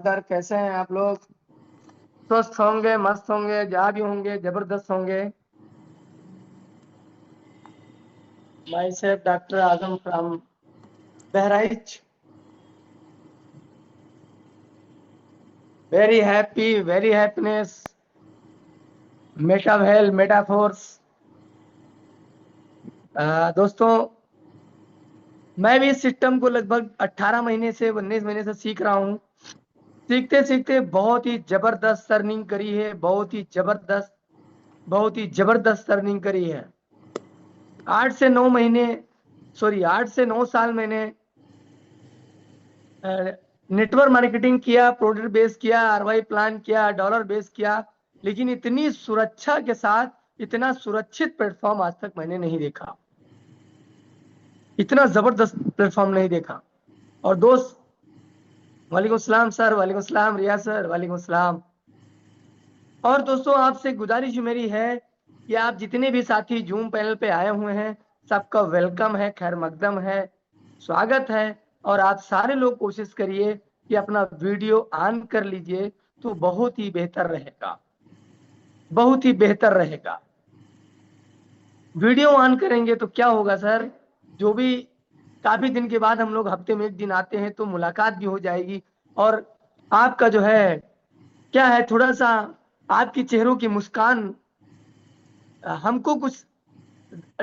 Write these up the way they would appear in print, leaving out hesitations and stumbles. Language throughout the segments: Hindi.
ब्रदर, कैसे हैं आप लोग? स्वस्थ होंगे, मस्त होंगे, जहाँ भी होंगे जबरदस्त होंगे। Myself doctor Azam from Bahraich. Very happiness, मेटावेल मेटाफोर्स। दोस्तों, मैं भी इस सिस्टम को लगभग 18 महीने से 19 महीने से सीख रहा हूँ। सीखते सीखते बहुत ही जबरदस्त अर्निंग करी है, बहुत ही जबरदस्त अर्निंग करी है। 8 से 9 साल मैंने नेटवर्क मार्केटिंग किया, प्रोडक्ट बेस किया, आरवाई प्लान किया, डॉलर बेस किया, लेकिन इतनी सुरक्षा के साथ इतना सुरक्षित प्लेटफॉर्म आज तक मैंने नहीं देखा। इतना जबरदस्त प्लेटफॉर्म नहीं देखा। और दोस्त, वालेकुम सलाम सर, वालेकुम सलाम रिया सर, वालेकुम सलाम। और दोस्तों, आपसे गुजारिश मेरी है कि आप जितने भी साथी जूम पैनल पे आए हुए हैं, सबका वेलकम है, खैर मकदम है, स्वागत है। और आप सारे लोग कोशिश करिए कि अपना वीडियो ऑन कर लीजिए, तो बहुत ही बेहतर रहेगा, बहुत ही बेहतर रहेगा। वीडियो ऑन करेंगे तो क्या होगा सर, जो भी काफी दिन के बाद हम लोग हफ्ते में एक दिन आते हैं तो मुलाकात भी हो जाएगी। और आपका जो है क्या है, थोड़ा सा आपकी चेहरों की मुस्कान हमको कुछ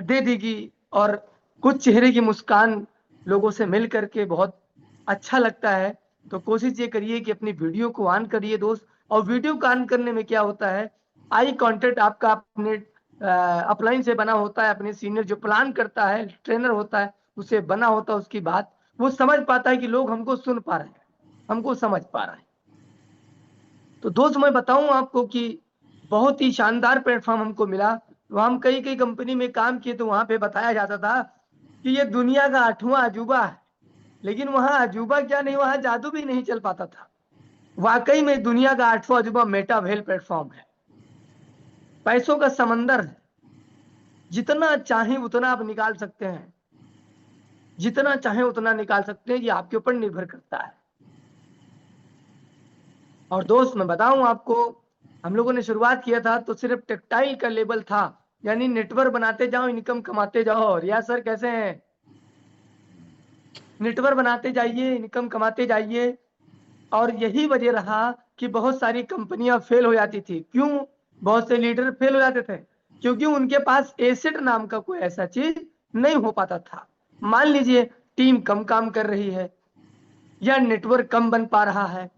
दे देगी। और कुछ चेहरे की मुस्कान लोगों से मिल करके बहुत अच्छा लगता है। तो कोशिश ये करिए कि अपनी वीडियो को ऑन करिए दोस्त। और वीडियो को ऑन करने में क्या होता है, आई कांटेक्ट आपका अपने अपलाइन से बना होता है, अपने सीनियर जो प्लान करता है, ट्रेनर होता है, उससे बना होता है। उसकी बात वो समझ पाता है कि लोग हमको सुन पा रहे हैं, हमको समझ पा रहे हैं। तो दोस्त, मैं बताऊं आपको कि बहुत ही शानदार प्लेटफॉर्म हमको मिला। तो हम कई कई कंपनी में काम किए, तो वहां पे बताया जाता था कि ये दुनिया का 8वां अजूबा है। लेकिन वहां अजूबा क्या नहीं, वहां जादू भी नहीं चल पाता था। वाकई में दुनिया का 8वां अजूबा मेटावेल प्लेटफॉर्म है। पैसों का समंदर है, जितना चाहे उतना आप निकाल सकते हैं, जितना चाहे उतना निकाल सकते हैं, ये आपके ऊपर निर्भर करता है। और दोस्त, मैं बताऊं आपको, हम लोगों ने शुरुआत किया था तो सिर्फ टेक्सटाइल का लेबल था, यानी नेटवर्क बनाते जाओ, इनकम कमाते जाओ। रिया सर कैसे हैं? नेटवर्क बनाते जाइए, इनकम कमाते जाइए। और यही वजह रहा कि बहुत सारी कंपनियां फेल हो जाती थी। क्यों बहुत से लीडर फेल हो जाते थे? क्योंकि उनके पास एसेट नाम का कोई ऐसा चीज नहीं हो पाता था। मान लीजिए टीम कम काम कर रही है, या नेटवर्क कम बन पा रहा है,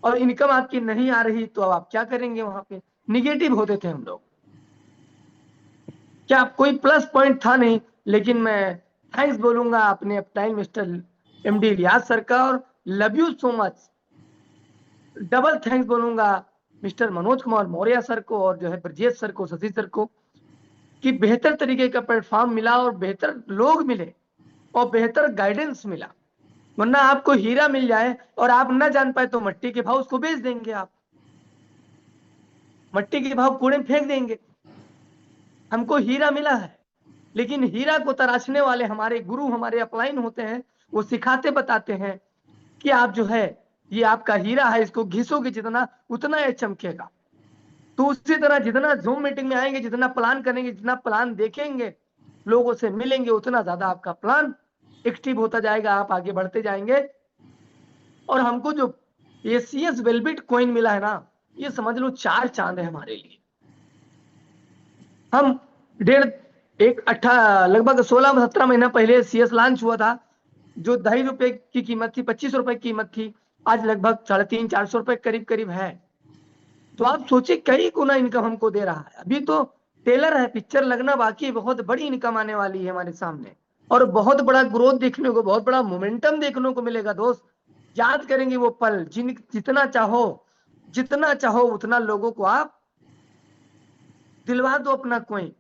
और इनकम आपकी नहीं आ रही, तो अब आप क्या करेंगे? वहां पे निगेटिव होते थे हम लोग। क्या कोई प्लस पॉइंट था नहीं। लेकिन मैं थैंक्स बोलूंगा अपने अपटाइम मिस्टर एमडी रियाज सर का, और love you so much. Double thanks बोलूंगा मिस्टर मनोज कुमार मौर्य सर को, और जो है ब्रजेश सर को, शशि सर को, कि बेहतर तरीके का प्लेटफॉर्म मिला, और बेहतर लोग मिले, और बेहतर गाइडेंस मिला। वरना आपको हीरा मिल जाए और आप ना जान पाए, तो मट्टी के भाव उसको बेच देंगे आप, मट्टी के भाव कूड़े में फेंक देंगे। हमको हीरा मिला है, लेकिन हीरा को तराशने वाले हमारे गुरु, हमारे अपलाइन होते हैं। वो सिखाते बताते हैं कि आप जो है, ये आपका हीरा है, इसको घिसोगे जितना उतना ये चमकेगा। तो उसी तरह जितना जूम मीटिंग में आएंगे, जितना प्लान करेंगे, जितना प्लान देखेंगे, लोगों से मिलेंगे, उतना ज्यादा आपका प्लान एक्टिव होता जाएगा, आप आगे बढ़ते जाएंगे। और हमको जो एसीएस वेलबिट कॉइन मिला है ना, ये समझ लो 4 चांद है हमारे लिए। हम डेढ़ एक अट्ठा लगभग 16-17 महीना पहले सीएस लॉन्च हुआ था, जो ₹2.5 की कीमत थी, ₹25 की कीमत थी। आज लगभग 350-400 रुपए करीब करीब है। तो आप सोचिए कई गुना इनकम हमको दे रहा है। अभी तो टेलर है, पिक्चर लगना बाकी, बहुत बड़ी इनकम आने वाली है हमारे सामने, और बहुत बड़ा ग्रोथ देखने को, बहुत बड़ा मोमेंटम देखने को मिलेगा दोस्त। याद करेंगे वो पल, जितना चाहो उतना लोगों को आप दिलवा दो अपना कोइन।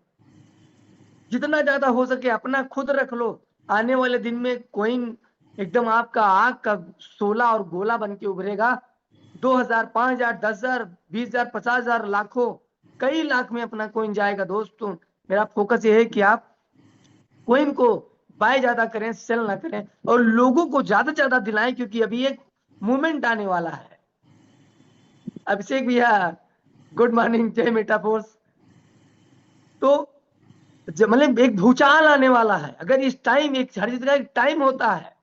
जितना ज्यादा हो सके अपना खुद रख लो। आने वाले दिन में कोइन एकदम आपका आग का शोला और गोला बन के उभरेगा। 2000, 5000, 10,000, 20,000, 50,000, लाखों, कई लाख में अपना कोइन जाएगा दोस्तों। मेरा फोकस ये है कि आप कोइन को बाय ज्यादा करें, सेल ना करें, और लोगों को ज्यादा से ज्यादा दिलाएं, क्योंकि अभी एक मूवमेंट आने वाला है। अभिषेक भैया गुड मॉर्निंग, जय मेटाफोर्स। तो मतलब एक भूचाल आने वाला है। अगर इस टाइम, एक हर चीज का एक टाइम होता है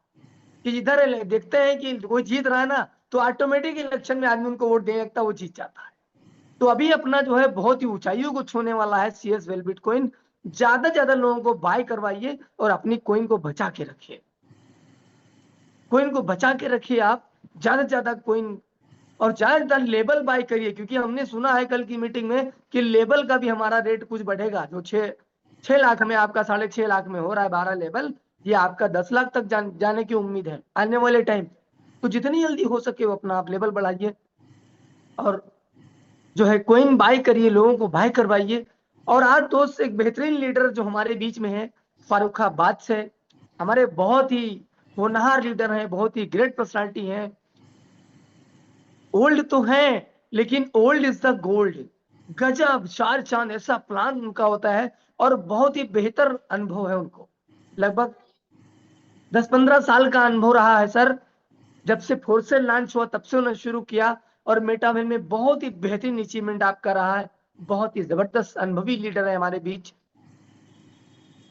कि जिधर देखते हैं कि कोई जीत रहा है ना, तो ऑटोमेटिक इलेक्शन में आदमी उनको वोट देने लगता है, वो जीत जाता है। तो अभी अपना जो है बहुत ही ऊंचाइयों को छूने वाला है CS वेल बिटकॉइन। ज्यादा से ज्यादा लोगों को बाय करवाइए और अपनी कॉइन को बचा के रखिए। कॉइन को बचा के रखिए आप, ज्यादा से ज्यादा कॉइन, और ज्यादा से ज्यादा लेबल बाय करिए, क्योंकि हमने सुना है कल की मीटिंग में कि लेबल का भी हमारा रेट कुछ बढ़ेगा। जो 6 लाख में आपका 6.5 लाख में हो रहा है 12 लेबल, ये आपका 10 लाख तक जाने की उम्मीद है आने वाले टाइम। तो जितनी जल्दी हो सके वो अपना आप लेबल बढ़ाइए और जो है कॉइन बाय करिए, लोगों को बाय करवाइए। और आज दोस्त एक बेहतरीन लीडर जो हमारे बीच में है, फारुखाबाद से, हमारे बहुत ही होनहार लीडर हैं, बहुत ही ग्रेट पर्सनालिटी हैं। ओल्ड तो है लेकिन ओल्ड इज द गोल्ड। गजब चार चांद ऐसा प्लान उनका होता है और बहुत ही बेहतर अनुभव है उनको। लगभग 10-15 साल का अनुभव रहा है सर। जब से फोर्सेल लॉन्च हुआ तब से उन्होंने शुरू किया और मेटावेल में बहुत ही बेहतरीन अचीवमेंट आपका रहा है। बहुत ही जबरदस्त अनुभवी लीडर है हमारे बीच।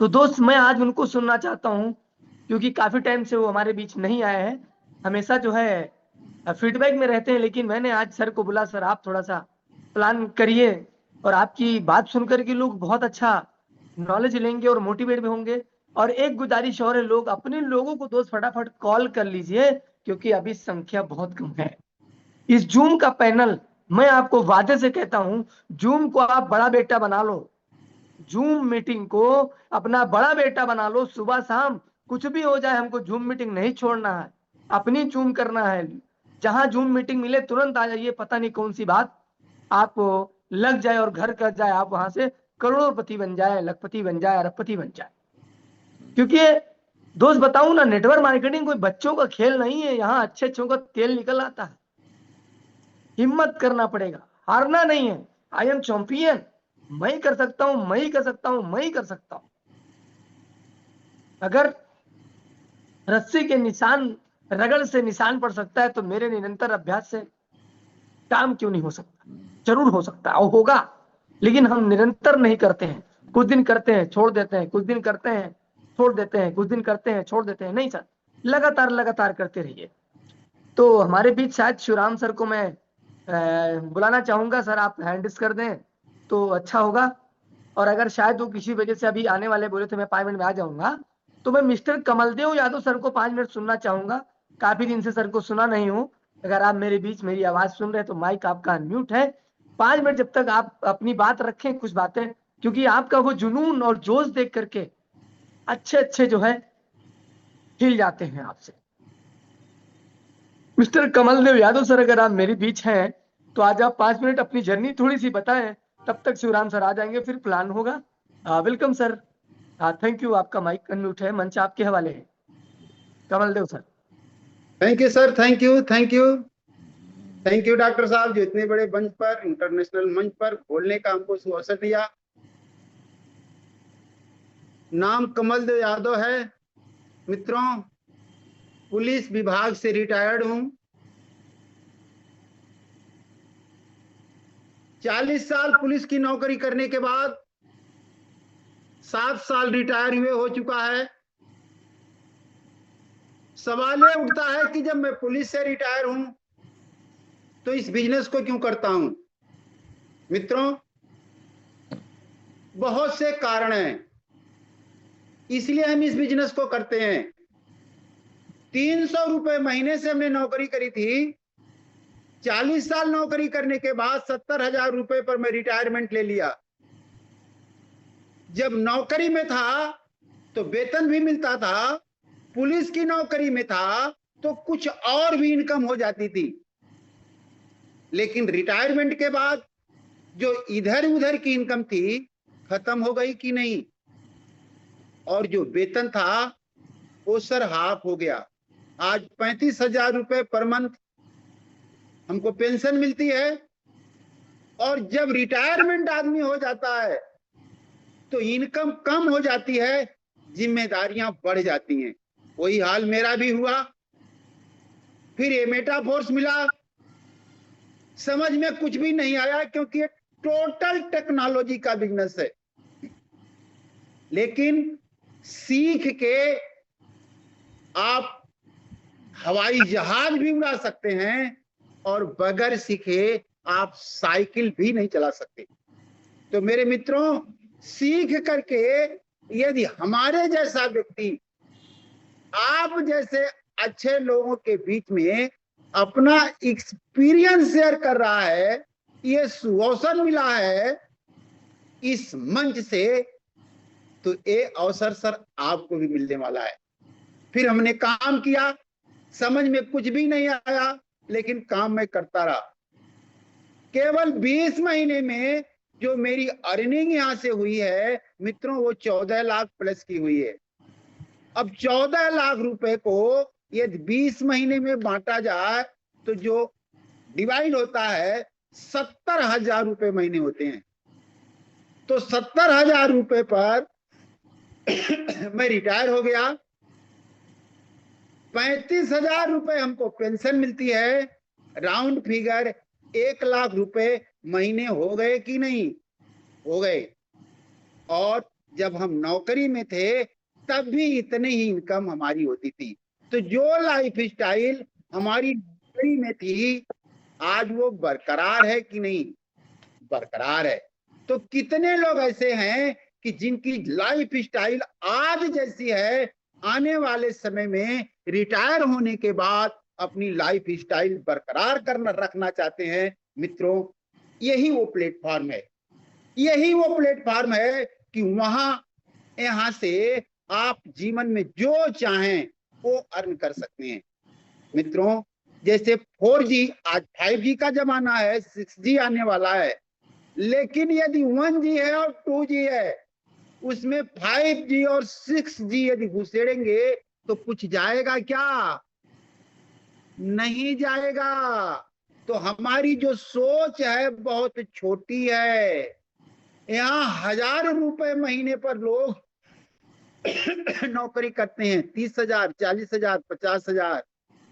तो दोस्त मैं आज उनको सुनना चाहता हूं, क्योंकि काफी टाइम से वो हमारे बीच नहीं आए हैं। हमेशा जो है फीडबैक में रहते हैं, लेकिन मैंने आज सर को बोला सर आप थोड़ा सा प्लान करिए, और आपकी बात सुनकर के लोग बहुत अच्छा नॉलेज लेंगे और मोटिवेट भी होंगे। और एक गुजारिश और है, लोग अपने लोगों को दोस्त फटाफट कॉल कर लीजिए, क्योंकि अभी संख्या बहुत कम है। इस जूम का पैनल, मैं आपको वादे से कहता हूं, जूम को आप बड़ा बेटा बना लो। जूम मीटिंग को अपना बड़ा बेटा बना लो। सुबह शाम कुछ भी हो जाए, हमको जूम मीटिंग नहीं छोड़ना है, अपनी जूम करना है। जहां जूम मीटिंग मिले तुरंत आ जाइए। पता नहीं कौन सी बात आप लग जाए और घर कर जाए, आप वहां से करोड़पति बन जाए, लखपति बन जाए, अरबपति बन जाए। क्योंकि दोस्त बताऊं ना, नेटवर्क मार्केटिंग कोई बच्चों का खेल नहीं है। यहाँ अच्छे अच्छों का तेल निकल आता है। हिम्मत करना पड़ेगा, हारना नहीं है। आई एम चैंपियन, मैं ही कर सकता हूं, मैं ही कर सकता हूं, मैं ही कर सकता हूं। अगर रस्सी के निशान, रगड़ से निशान पड़ सकता है, तो मेरे निरंतर अभ्यास से काम क्यों नहीं हो सकता? जरूर हो सकता है और होगा, लेकिन हम निरंतर नहीं करते हैं। कुछ दिन करते हैं छोड़ देते हैं, कुछ दिन करते हैं छोड़ देते हैं, कुछ दिन करते हैं छोड़ देते हैं। नहीं सर, लगातार लगातार करते रहिए। तो हमारे बीच शायद शिवराम सर को मैं बुलाना चाहूंगा। सर आप हैंडिस कर दें तो अच्छा होगा। और अगर शायद वो किसी वजह से अभी आने वाले बोले तो मैं 5 मिनट में आ जाऊंगा, तो मैं मिस्टर कमलदेव यादव सर को 5 मिनट सुनना चाहूंगा। काफी दिन से सर को सुना नहीं हूं। अगर आप मेरे बीच मेरी आवाज सुन रहे हैं तो माइक आपका अनम्यूट है। 5 मिनट जब तक आप अपनी बात रखें, कुछ बातें, क्योंकि आपका वो जुनून और जोश देख करके अच्छे अच्छे जो है हिल जाते हैं आपसे। मिस्टर कमलदेव यादव सर, अगर आप मेरे बीच हैं तो आज आप 5 मिनट अपनी जर्नी थोड़ी सी बताएं। तब तक शिवराम सर आ जाएंगे, फिर प्लान होगा। Welcome sir. थैंक यू, आपका माइक अनम्यूट है, मंच आपके हवाले है, Kamaldev sir. Thank you sir, thank you, thank you, thank you doctor साहब, जो इतने बड़े मंच पर, इंटरनेशनल मंच पर बोलने का हमको अवसर दिया। नाम कमलदेव यादव है मित्रों, पुलिस विभाग से रिटायर्ड हूं। 40 साल पुलिस की नौकरी करने के बाद 7 साल रिटायर हुए हो चुका है। सवाल ये उठता है कि जब मैं पुलिस से रिटायर हूं तो इस बिजनेस को क्यों करता हूं? मित्रों, बहुत से कारण हैं, इसलिए हम इस बिजनेस को करते हैं। 300 रुपए महीने से हमने नौकरी करी थी। 40 साल नौकरी करने के बाद 70,000 रुपए पर मैं रिटायरमेंट ले लिया। जब नौकरी में था तो वेतन भी मिलता था, पुलिस की नौकरी में था तो कुछ और भी इनकम हो जाती थी। लेकिन रिटायरमेंट के बाद जो इधर उधर की इनकम थी खत्म हो गई कि नहीं, और जो वेतन था वो सर हाफ हो गया। आज 35,000 रुपए पर मंथ हमको पेंशन मिलती है। और जब रिटायरमेंट आदमी हो जाता है तो इनकम कम हो जाती है, जिम्मेदारियां बढ़ जाती हैं। वही हाल मेरा भी हुआ। फिर ये मेटाफोर्स मिला, समझ में कुछ भी नहीं आया, क्योंकि ये टोटल टेक्नोलॉजी का बिजनेस है। लेकिन सीख के आप हवाई जहाज भी उड़ा सकते हैं, और बगैर सीखे आप साइकिल भी नहीं चला सकते। तो मेरे मित्रों, सीख करके यदि हमारे जैसा व्यक्ति आप जैसे अच्छे लोगों के बीच में अपना एक्सपीरियंस शेयर कर रहा है, ये सुअवसर मिला है इस मंच से, तो ये अवसर सर आपको भी मिलने वाला है। फिर हमने काम किया, समझ में कुछ भी नहीं आया, लेकिन काम मैं करता रहा। केवल 20 महीने में जो मेरी अर्निंग यहां से हुई है मित्रों, वो 14 लाख प्लस की हुई है। अब 14 लाख रुपए को यदि 20 महीने में बांटा जाए तो जो डिवाइड होता है 70,000 रुपए महीने होते हैं। तो 70,000 रुपए पर मैं रिटायर हो गया। 35,000 रुपए हमको पेंशन मिलती है। राउंड फिगर 1 लाख रुपए महीने हो गए कि नहीं हो गए। और जब हम नौकरी में थे तब भी इतनी ही इनकम हमारी होती थी। तो जो लाइफ स्टाइल हमारी नौकरी में थी, आज वो बरकरार है कि नहीं? बरकरार है। तो कितने लोग ऐसे हैं कि जिनकी लाइफ स्टाइल आज जैसी है, आने वाले समय में रिटायर होने के बाद अपनी लाइफ स्टाइल बरकरार करना रखना चाहते हैं। मित्रों, यही वो प्लेटफॉर्म है, यही वो प्लेटफॉर्म है कि वहां यहां से आप जीवन में जो चाहें वो अर्न कर सकते हैं। मित्रों, जैसे 4G, आज 5G का जमाना है, 6G आने वाला है। लेकिन यदि 1G है और 2G है, उसमें 5G और 6G यदि घुसेड़ेंगे तो कुछ जाएगा क्या? नहीं जाएगा। तो हमारी जो सोच है बहुत छोटी है। यहाँ 1,000 रुपए महीने पर लोग नौकरी करते हैं। 30,000, 40,000, 50,000,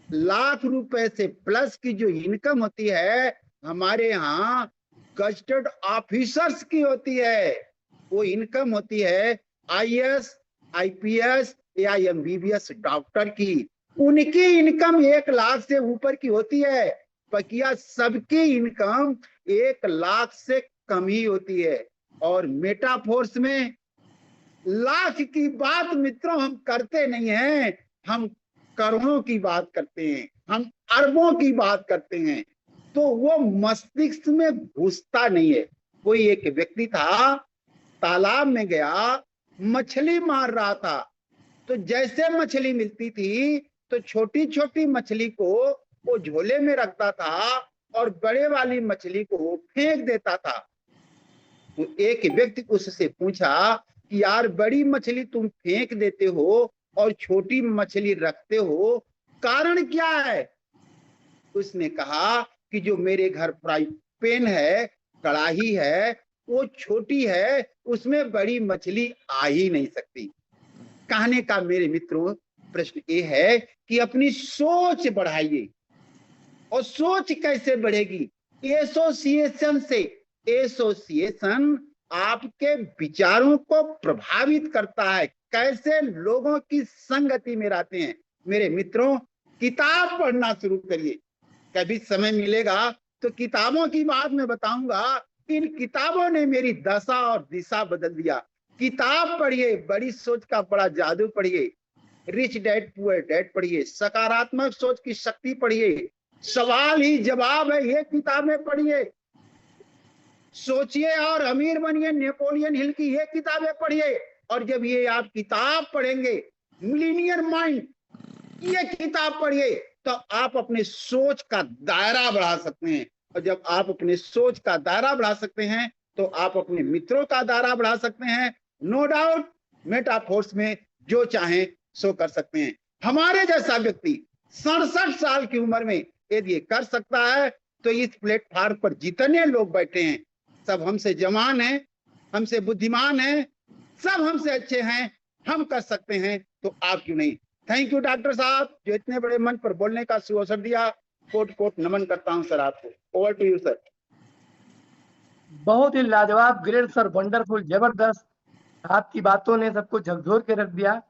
लाख रुपए से प्लस की जो इनकम होती है हमारे यहाँ गजटेड ऑफिसर्स की होती है। वो इनकम होती है IAS, IPS या MBBS डॉक्टर की। उनकी इनकम 1 लाख से ऊपर की होती है। बकिया सबकी इनकम 1 लाख से कम ही होती है। और मेटाफोर्स में लाख की बात मित्रों हम करते नहीं हैं, हम करोड़ों की बात करते हैं, हम अरबों की बात करते हैं। तो वो मस्तिष्क में घुसता नहीं है। कोई एक व्यक्ति था, तालाब में गया, मछली मार रहा था। तो जैसे मछली मिलती थी तो छोटी छोटी मछली को वो झोले में रखता था और बड़े वाली मछली को वो फेंक देता था। तो एक व्यक्ति उससे पूछा कि यार, बड़ी मछली तुम फेंक देते हो और छोटी मछली रखते हो, कारण क्या है? उसने कहा कि जो मेरे घर फ्राई पैन है, कड़ाही है, वो छोटी है, उसमें बड़ी मछली आ ही नहीं सकती। कहने का मेरे मित्रों प्रश्न ये है कि अपनी सोच बढ़ाइए। और सोच कैसे बढ़ेगी? एसोसिएशन से। एसोसिएशन आपके विचारों को प्रभावित करता है, कैसे लोगों की संगति में रहते हैं। मेरे मित्रों, किताब पढ़ना शुरू करिए। कभी समय मिलेगा तो किताबों की बात मैं बताऊंगा। इन किताबों ने मेरी दशा और दिशा बदल दिया। किताब पढ़िए, बड़ी सोच का बड़ा जादू पढ़िए, रिच डैड पुअर डैड पढ़िए, सकारात्मक सोच की शक्ति पढ़िए, सवाल ही जवाब है ये किताबें पढ़िए, सोचिए और अमीर बनिए, नेपोलियन हिल की ये किताबें पढ़िए। और जब ये आप किताब पढ़ेंगे, मिलीनियर माइंड, ये किताब पढ़िए, तो आप अपने सोच का दायरा बढ़ा सकते हैं। और जब आप अपने सोच का दायरा बढ़ा सकते हैं तो आप अपने मित्रों का दायरा बढ़ा सकते हैं। नो डाउट, मेटाफोर्स में जो चाहें सो कर सकते हैं। हमारे जैसा व्यक्ति 67 साल की उम्र में यदि ये कर सकता है तो इस प्लेटफॉर्म पर जितने लोग बैठे हैं सब हमसे जवान हैं, हमसे बुद्धिमान हैं, सब हमसे अच्छे हैं। हम कर सकते हैं तो आप क्यों नहीं? थैंक यू डॉक्टर साहब, जो इतने बड़े मंच पर बोलने का सुअवसर दिया। कोट कोट नमन करता हूं सर आपको। Over to you sir. बहुत ही लाजवाब, ग्रेट सर, वंडरफुल, जबरदस्त। आपकी बातों ने सबको झकझोर के रख दिया।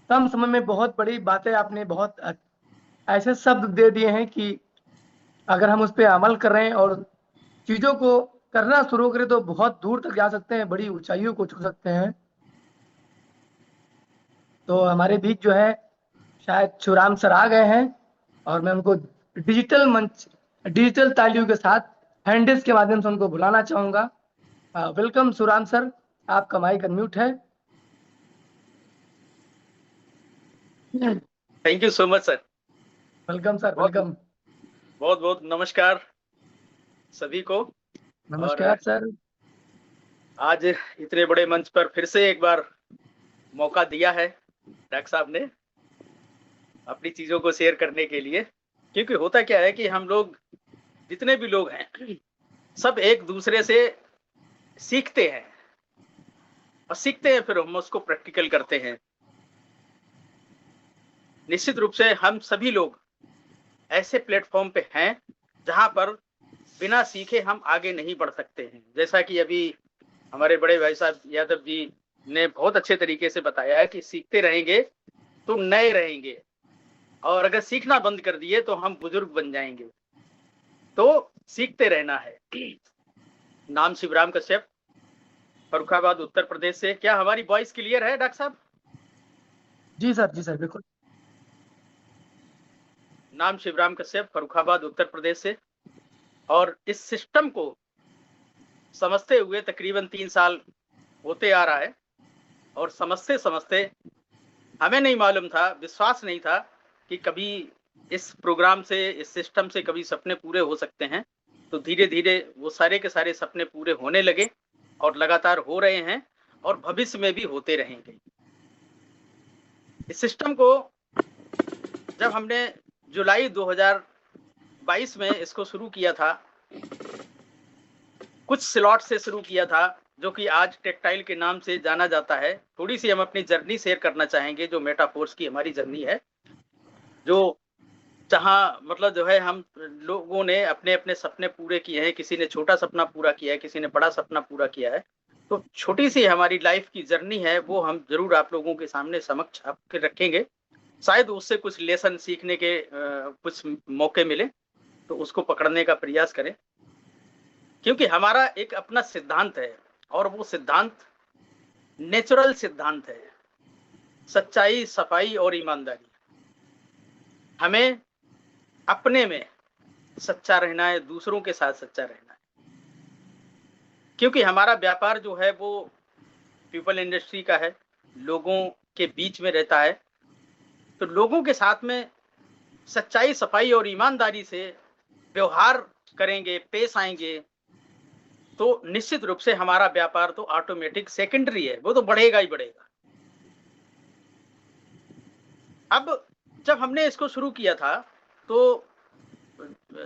कम समय में बहुत बड़ी बातें आपने, बहुत ऐसे शब्द दे दिए हैं कि अगर हम उस पर अमल कर रहे हैं और चीजों को करना शुरू करें तो बहुत दूर तक जा सकते हैं, बड़ी ऊंचाइयों को छू सकते हैं। तो हमारे बीच जो है शायद छुराम सर आ गए हैं, और मैं उनको डिजिटल मंच, डिजिटल तालियों के साथ, हैंडल्स के माध्यम से उनको बुलाना चाहूंगा। वेलकम सुराम सर, आपका माइक अनम्यूट है। Thank you so much sir. Welcome sir, बहुत वेलकम। बहुत बहुत नमस्कार सभी को। नमस्कार और सर। आज इतने बड़े मंच पर फिर से एक बार मौका दिया है डॉक्टर साहब ने अपनी चीजों को शेयर करने के लिए। क्योंकि होता क्या है कि हम लोग जितने भी लोग हैं सब एक दूसरे से सीखते हैं, और सीखते हैं फिर हम उसको प्रैक्टिकल करते हैं। निश्चित रूप से हम सभी लोग ऐसे प्लेटफॉर्म पे हैं जहां पर बिना सीखे हम आगे नहीं बढ़ सकते हैं। जैसा कि अभी हमारे बड़े भाई साहब यादव जी ने बहुत अच्छे तरीके से बताया है कि सीखते रहेंगे तो नए रहेंगे, और अगर सीखना बंद कर दिए तो हम बुजुर्ग बन जाएंगे। तो सीखते रहना है। नाम शिवराम कश्यप, फर्रुखाबाद उत्तर प्रदेश से। क्या हमारी वॉइस क्लियर है डॉक्टर साहब? जी सर, जी सर, बिल्कुल। नाम शिवराम कश्यप, फर्रुखाबाद उत्तर प्रदेश से। और इस सिस्टम को समझते हुए तकरीबन 3 साल होते आ रहा है, और समझते समझते हमें नहीं मालूम था, विश्वास नहीं था कि कभी इस प्रोग्राम से, इस सिस्टम से कभी सपने पूरे हो सकते हैं। तो धीरे धीरे वो सारे के सारे सपने पूरे होने लगे, और लगातार हो रहे हैं, और भविष्य में भी होते रहेंगे। इस सिस्टम को जब हमने जुलाई 2022 में इसको शुरू किया था, कुछ स्लॉट से शुरू किया था, जो कि आज टेक्टाइल के नाम से जाना जाता है। थोड़ी सी हम अपनी जर्नी शेयर करना चाहेंगे, जो मेटाफोर्स की हमारी जर्नी है, जो जहाँ मतलब जो है हम लोगों ने अपने अपने सपने पूरे किए हैं। किसी ने छोटा सपना पूरा किया है, किसी ने बड़ा सपना पूरा किया है। तो छोटी सी हमारी लाइफ की जर्नी है, वो हम जरूर आप लोगों के सामने समक्ष आपके रखेंगे। शायद उससे कुछ लेसन सीखने के कुछ मौके मिले, तो उसको पकड़ने का प्रयास करें। क्योंकि हमारा एक अपना सिद्धांत है, और वो सिद्धांत नेचुरल सिद्धांत है, सच्चाई, सफाई और ईमानदारी। हमें अपने में सच्चा रहना है, दूसरों के साथ सच्चा रहना है। क्योंकि हमारा व्यापार जो है वो पीपल इंडस्ट्री का है, लोगों के बीच में रहता है। तो लोगों के साथ में सच्चाई, सफाई और ईमानदारी से व्यवहार करेंगे, पेश आएंगे, तो निश्चित रूप से हमारा व्यापार तो ऑटोमेटिक सेकेंडरी है, वो तो बढ़ेगा ही बढ़ेगा। अब जब हमने इसको शुरू किया था, तो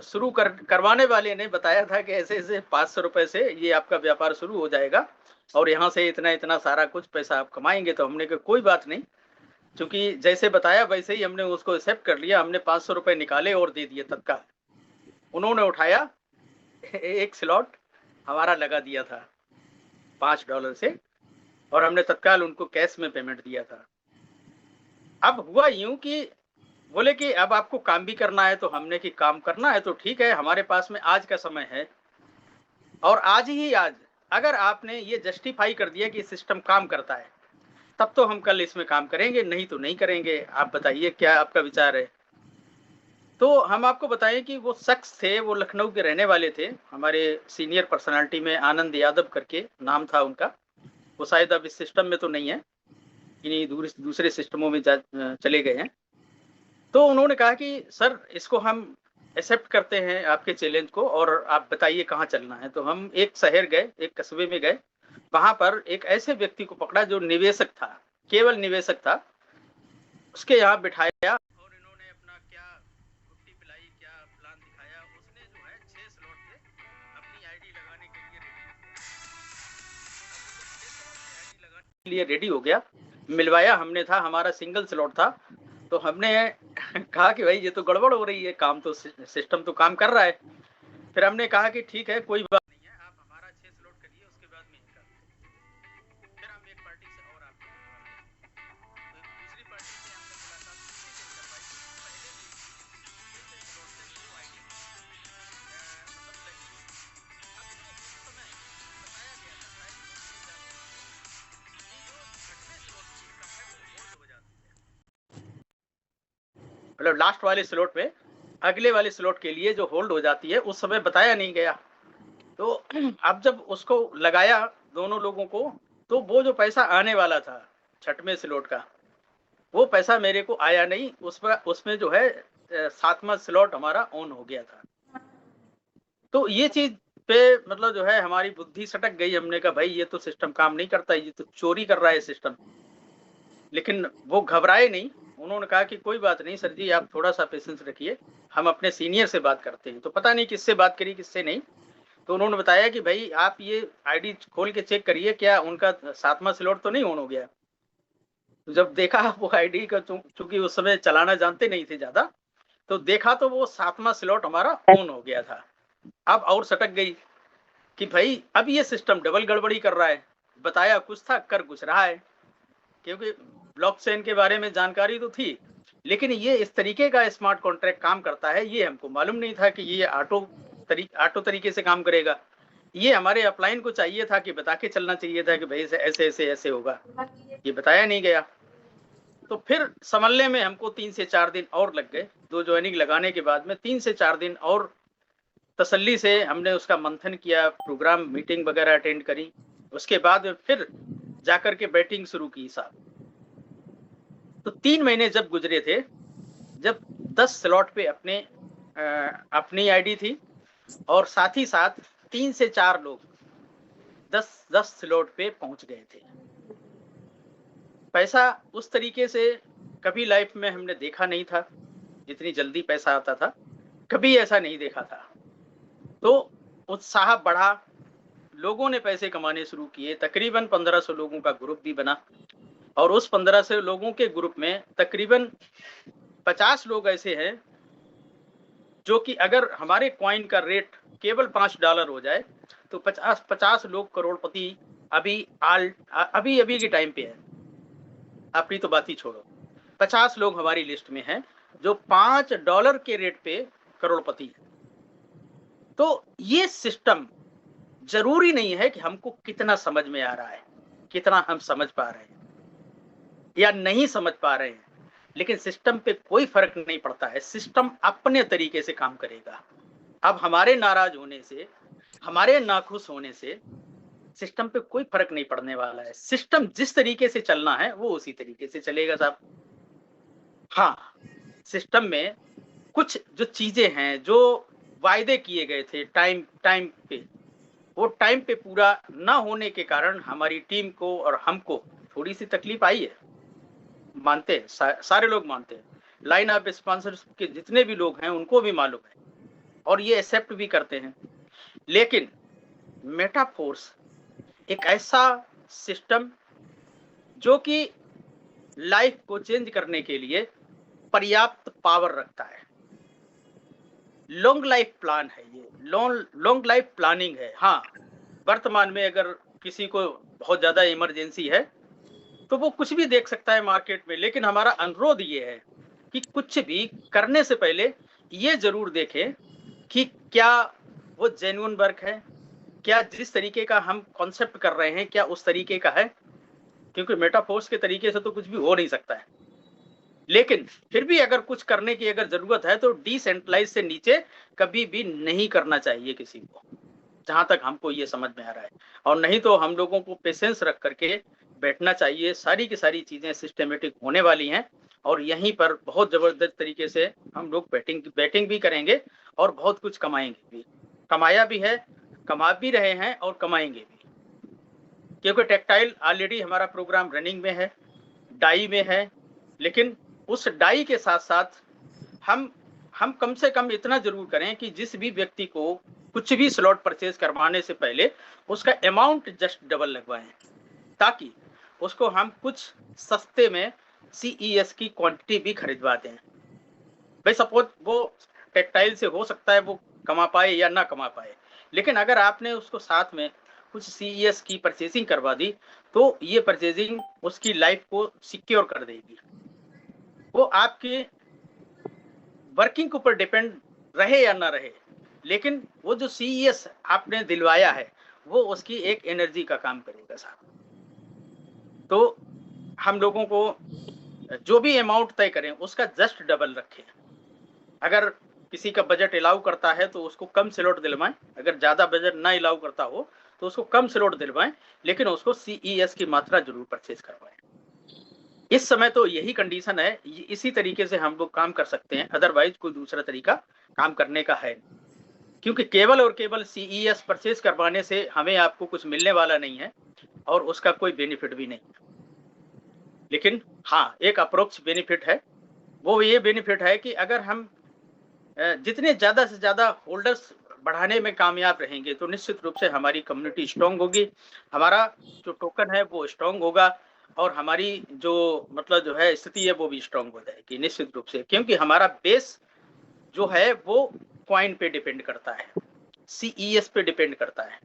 शुरू करवाने वाले ने बताया था कि ऐसे ऐसे 500 रुपए से ये आपका व्यापार शुरू हो जाएगा, और यहाँ से इतना इतना सारा कुछ पैसा आप कमाएंगे। तो हमने कहा कोई बात नहीं, क्योंकि जैसे बताया वैसे ही हमने उसको एक्सेप्ट कर लिया। हमने 500 रुपए निकाले और दे दिए तत्काल। उन्होंने उठाया, एक स्लॉट हमारा लगा दिया था $5 से, और हमने तत्काल उनको कैश में पेमेंट दिया था। अब हुआ यूं कि बोले कि अब आपको काम भी करना है। तो हमने कि काम करना है तो ठीक है, हमारे पास में आज का समय है, और आज ही आज अगर आपने ये जस्टिफाई कर दिया कि सिस्टम काम करता है, तब तो हम कल इसमें काम करेंगे, नहीं तो नहीं करेंगे। आप बताइए क्या आपका विचार है। तो हम आपको बताएं कि वो शख्स थे, वो लखनऊ के रहने वाले थे, हमारे सीनियर पर्सनालिटी में आनंद यादव करके नाम था उनका। वो शायद अब इस सिस्टम में तो नहीं है, इन्हीं दूसरे सिस्टमों में चले गए हैं। तो उन्होंने कहा कि सर इसको हम एक्सेप्ट करते हैं आपके चैलेंज को, और आप बताइए कहाँ चलना है। तो हम एक शहर गए, एक कस्बे में गए। वहां पर एक ऐसे व्यक्ति को पकड़ा जो निवेशक था, केवल निवेशक था। उसके यहाँ बिठाया, और इन्होंने अपना क्या गुट्टी पिलाई, क्या प्लान दिखाया। उसने जो है 6 स्लॉट पे अपनी आईडी लगाने के लिए रेडी हो गया। मिलवाया हमने था, हमारा सिंगल स्लॉट था। तो हमने कहा कि भाई ये तो गड़बड़ हो रही है, काम तो सिस्टम तो काम कर रहा है। फिर हमने कहा कि ठीक है कोई बात नहीं है, आप हमारा 6 स्लॉट करिए, उसके बाद में इनका। फिर हम एक पार्टी से और आपके तो दूसरी पार्टी से हमने मुलाकात करवाई, पहले भी स्लॉट से जो आईडी मतलब लगी। अब उस समय बताया गया था शायद जो छठवें स्लॉट की इनकम है वो होल्ड हो जाती है, मतलब लास्ट वाले स्लॉट में अगले वाले स्लॉट के लिए जो होल्ड हो जाती है, उस समय बताया नहीं गया। तो अब जब उसको लगाया दोनों लोगों को, तो वो जो पैसा आने वाला था छठवें स्लॉट का, वो पैसा मेरे को आया नहीं। उसमें जो है 7वां स्लॉट हमारा ऑन हो गया था। तो ये चीज पे मतलब जो है हमारी बुद्धि सटक गई। हमने कहा भाई ये तो सिस्टम काम नहीं करता, ये तो चोरी कर रहा है सिस्टम। लेकिन वो घबराए नहीं, उन्होंने कहा कि कोई बात नहीं सर जी, आप थोड़ा सा पेशेंस रखिए, हम अपने सीनियर से बात करते हैं। तो पता नहीं किससे बात करी किससे नहीं, तो उन्होंने बताया कि भाई आप ये आईडी खोल के चेक करिए, क्या उनका 7वां स्लॉट तो नहीं ऑन हो गया। तो जब देखा वो आईडी का, चूंकि उस समय चलाना जानते नहीं थे ज्यादा, तो देखा तो वो 7वां स्लॉट हमारा ऑन हो गया था। अब और सटक गई कि भाई अब ये सिस्टम डबल गड़बड़ी कर रहा है, बताया कुछ था कर कुछ रहा है। क्योंकि ब्लॉकचेन के बारे में जानकारी तो थी, लेकिन ये इस तरीके का स्मार्ट कॉन्ट्रैक्ट काम करता है ये हमको मालूम नहीं था कि ये ऑटो तरीके से काम करेगा। ये हमारे अपलाइन को चाहिए था कि बता के चलना चाहिए था कि भाई ऐसे ऐसे ऐसे होगा, ये बताया नहीं गया। तो फिर संभलने में हमको 3 से 4 दिन और लग गए। 2 ज्वाइनिंग लगाने के बाद में 3 से 4 दिन और तसल्ली से हमने उसका मंथन किया, प्रोग्राम मीटिंग वगैरह अटेंड करी। उसके बाद फिर जाकर के बैटिंग शुरू की साहब। तो 3 महीने जब गुजरे थे, जब 10 स्लॉट पे अपनी आईडी थी और साथ ही साथ 3 से 4 लोग 10 स्लॉट पे पहुंच गए थे। पैसा उस तरीके से कभी लाइफ में हमने देखा नहीं था, जितनी जल्दी पैसा आता था कभी ऐसा नहीं देखा था। तो उत्साह बढ़ा, लोगों ने पैसे कमाने शुरू किए। तकरीबन 1500 लोगों का ग्रुप भी बना और उस 1500 लोगों के ग्रुप में तकरीबन 50 लोग ऐसे हैं जो कि अगर हमारे कॉइन का रेट केवल $5 हो जाए तो 50 लोग करोड़पति अभी के टाइम पे है। अपनी तो बात ही छोड़ो, 50 लोग हमारी लिस्ट में हैं जो $5 के रेट पे करोड़पति है। तो ये सिस्टम जरूरी नहीं है कि हमको कितना समझ में आ रहा है, कितना हम समझ पा रहे हैं या नहीं समझ पा रहे हैं, लेकिन सिस्टम पे कोई फर्क नहीं पड़ता है। सिस्टम अपने तरीके से काम करेगा। अब हमारे नाराज होने से, हमारे नाखुश होने से सिस्टम पे कोई फर्क नहीं पड़ने वाला है। सिस्टम जिस तरीके से चलना है वो उसी तरीके से चलेगा साहब। हाँ, सिस्टम में कुछ जो चीजें हैं जो वायदे किए गए थे टाइम पे, वो टाइम पे पूरा ना होने के कारण हमारी टीम को और हमको थोड़ी सी तकलीफ आई है। मानते हैं, सारे लोग मानते हैं। लाइन ऑफ स्पॉन्सर्स के जितने भी लोग हैं उनको भी मालूम है और ये एक्सेप्ट भी करते हैं। लेकिन मेटाफोर्स एक ऐसा सिस्टम जो कि लाइफ को चेंज करने के लिए पर्याप्त पावर रखता है। लॉन्ग लाइफ प्लान है ये, लॉन्ग लाइफ प्लानिंग है। हाँ, वर्तमान में अगर किसी को बहुत ज्यादा इमरजेंसी है तो वो कुछ भी देख सकता है मार्केट में, लेकिन हमारा अनुरोध ये है कि कुछ भी करने से पहले ये जरूर देखें कि क्या वो जेन्युइन वर्क है, क्या जिस तरीके का हम कॉन्सेप्ट कर रहे हैं क्या उस तरीके का है। क्योंकि मेटाफोर्स के तरीके से तो कुछ भी हो नहीं सकता है, लेकिन फिर भी अगर कुछ करने की अगर जरूरत है तो डिसेंट्रलाइज से नीचे कभी भी नहीं करना चाहिए किसी को, जहां तक हमको ये समझ में आ रहा है। और नहीं तो हम लोगों को पेशेंस रख करके बैठना चाहिए। सारी की सारी चीजें सिस्टमेटिक होने वाली हैं और यहीं पर बहुत जबरदस्त तरीके से हम लोग बैटिंग भी करेंगे और बहुत कुछ कमाएंगे भी। कमाया भी है, कमा भी रहे हैं और कमाएंगे भी। क्योंकि टेक्सटाइल ऑलरेडी हमारा प्रोग्राम रनिंग में है, डाई में है, लेकिन उस डाई के साथ साथ हम कम से कम इतना जरूर करें कि जिस भी व्यक्ति को कुछ भी स्लॉट परचेज करवाने से पहले उसका अमाउंट जस्ट डबल लगवाएं, ताकि उसको हम कुछ सस्ते में CES की क्वांटिटी भी खरीदवा दें। भाई सपोज वो टेक्सटाइल से हो सकता है वो कमा पाए या ना कमा पाए, लेकिन अगर आपने उसको साथ में कुछ सीईएस की परचेजिंग करवा दी तो ये परचेजिंग उसकी लाइफ को सिक्योर कर देगी। वो आपके वर्किंग के ऊपर डिपेंड रहे या ना रहे, लेकिन वो जो सीईएस आपने दिलवाया है वो उसकी एक एनर्जी का काम करेगा साहब। तो हम लोगों को जो भी अमाउंट तय करें उसका जस्ट डबल रखें। अगर किसी का बजट अलाउ करता है तो उसको कम स्लॉट दिलवाएं, अगर ज्यादा बजट ना अलाउ करता हो तो उसको कम स्लॉट दिलवाएं, लेकिन उसको सीईएस की मात्रा जरूर परचेज करवाएं। इस समय तो यही कंडीशन है, इसी तरीके से हम लोग काम कर सकते हैं, अदरवाइज कोई दूसरा तरीका काम करने का है, क्योंकि केवल और केवल सीईएस परचेज करवाने से हमें आपको कुछ मिलने वाला नहीं है और उसका कोई बेनिफिट भी नहीं है। लेकिन हाँ, एक अप्रोक्स बेनिफिट है, वो ये बेनिफिट है कि अगर हम जितने ज्यादा से ज्यादा होल्डर्स बढ़ाने में कामयाब रहेंगे तो निश्चित रूप से हमारी कम्युनिटी स्ट्रांग होगी, हमारा जो टोकन है वो स्ट्रांग होगा और हमारी जो मतलब जो है स्थिति है वो भी स्ट्रांग हो जाएगी निश्चित रूप से, क्योंकि हमारा बेस जो है वो कॉइन पे डिपेंड करता है, सीईएस पे डिपेंड करता है।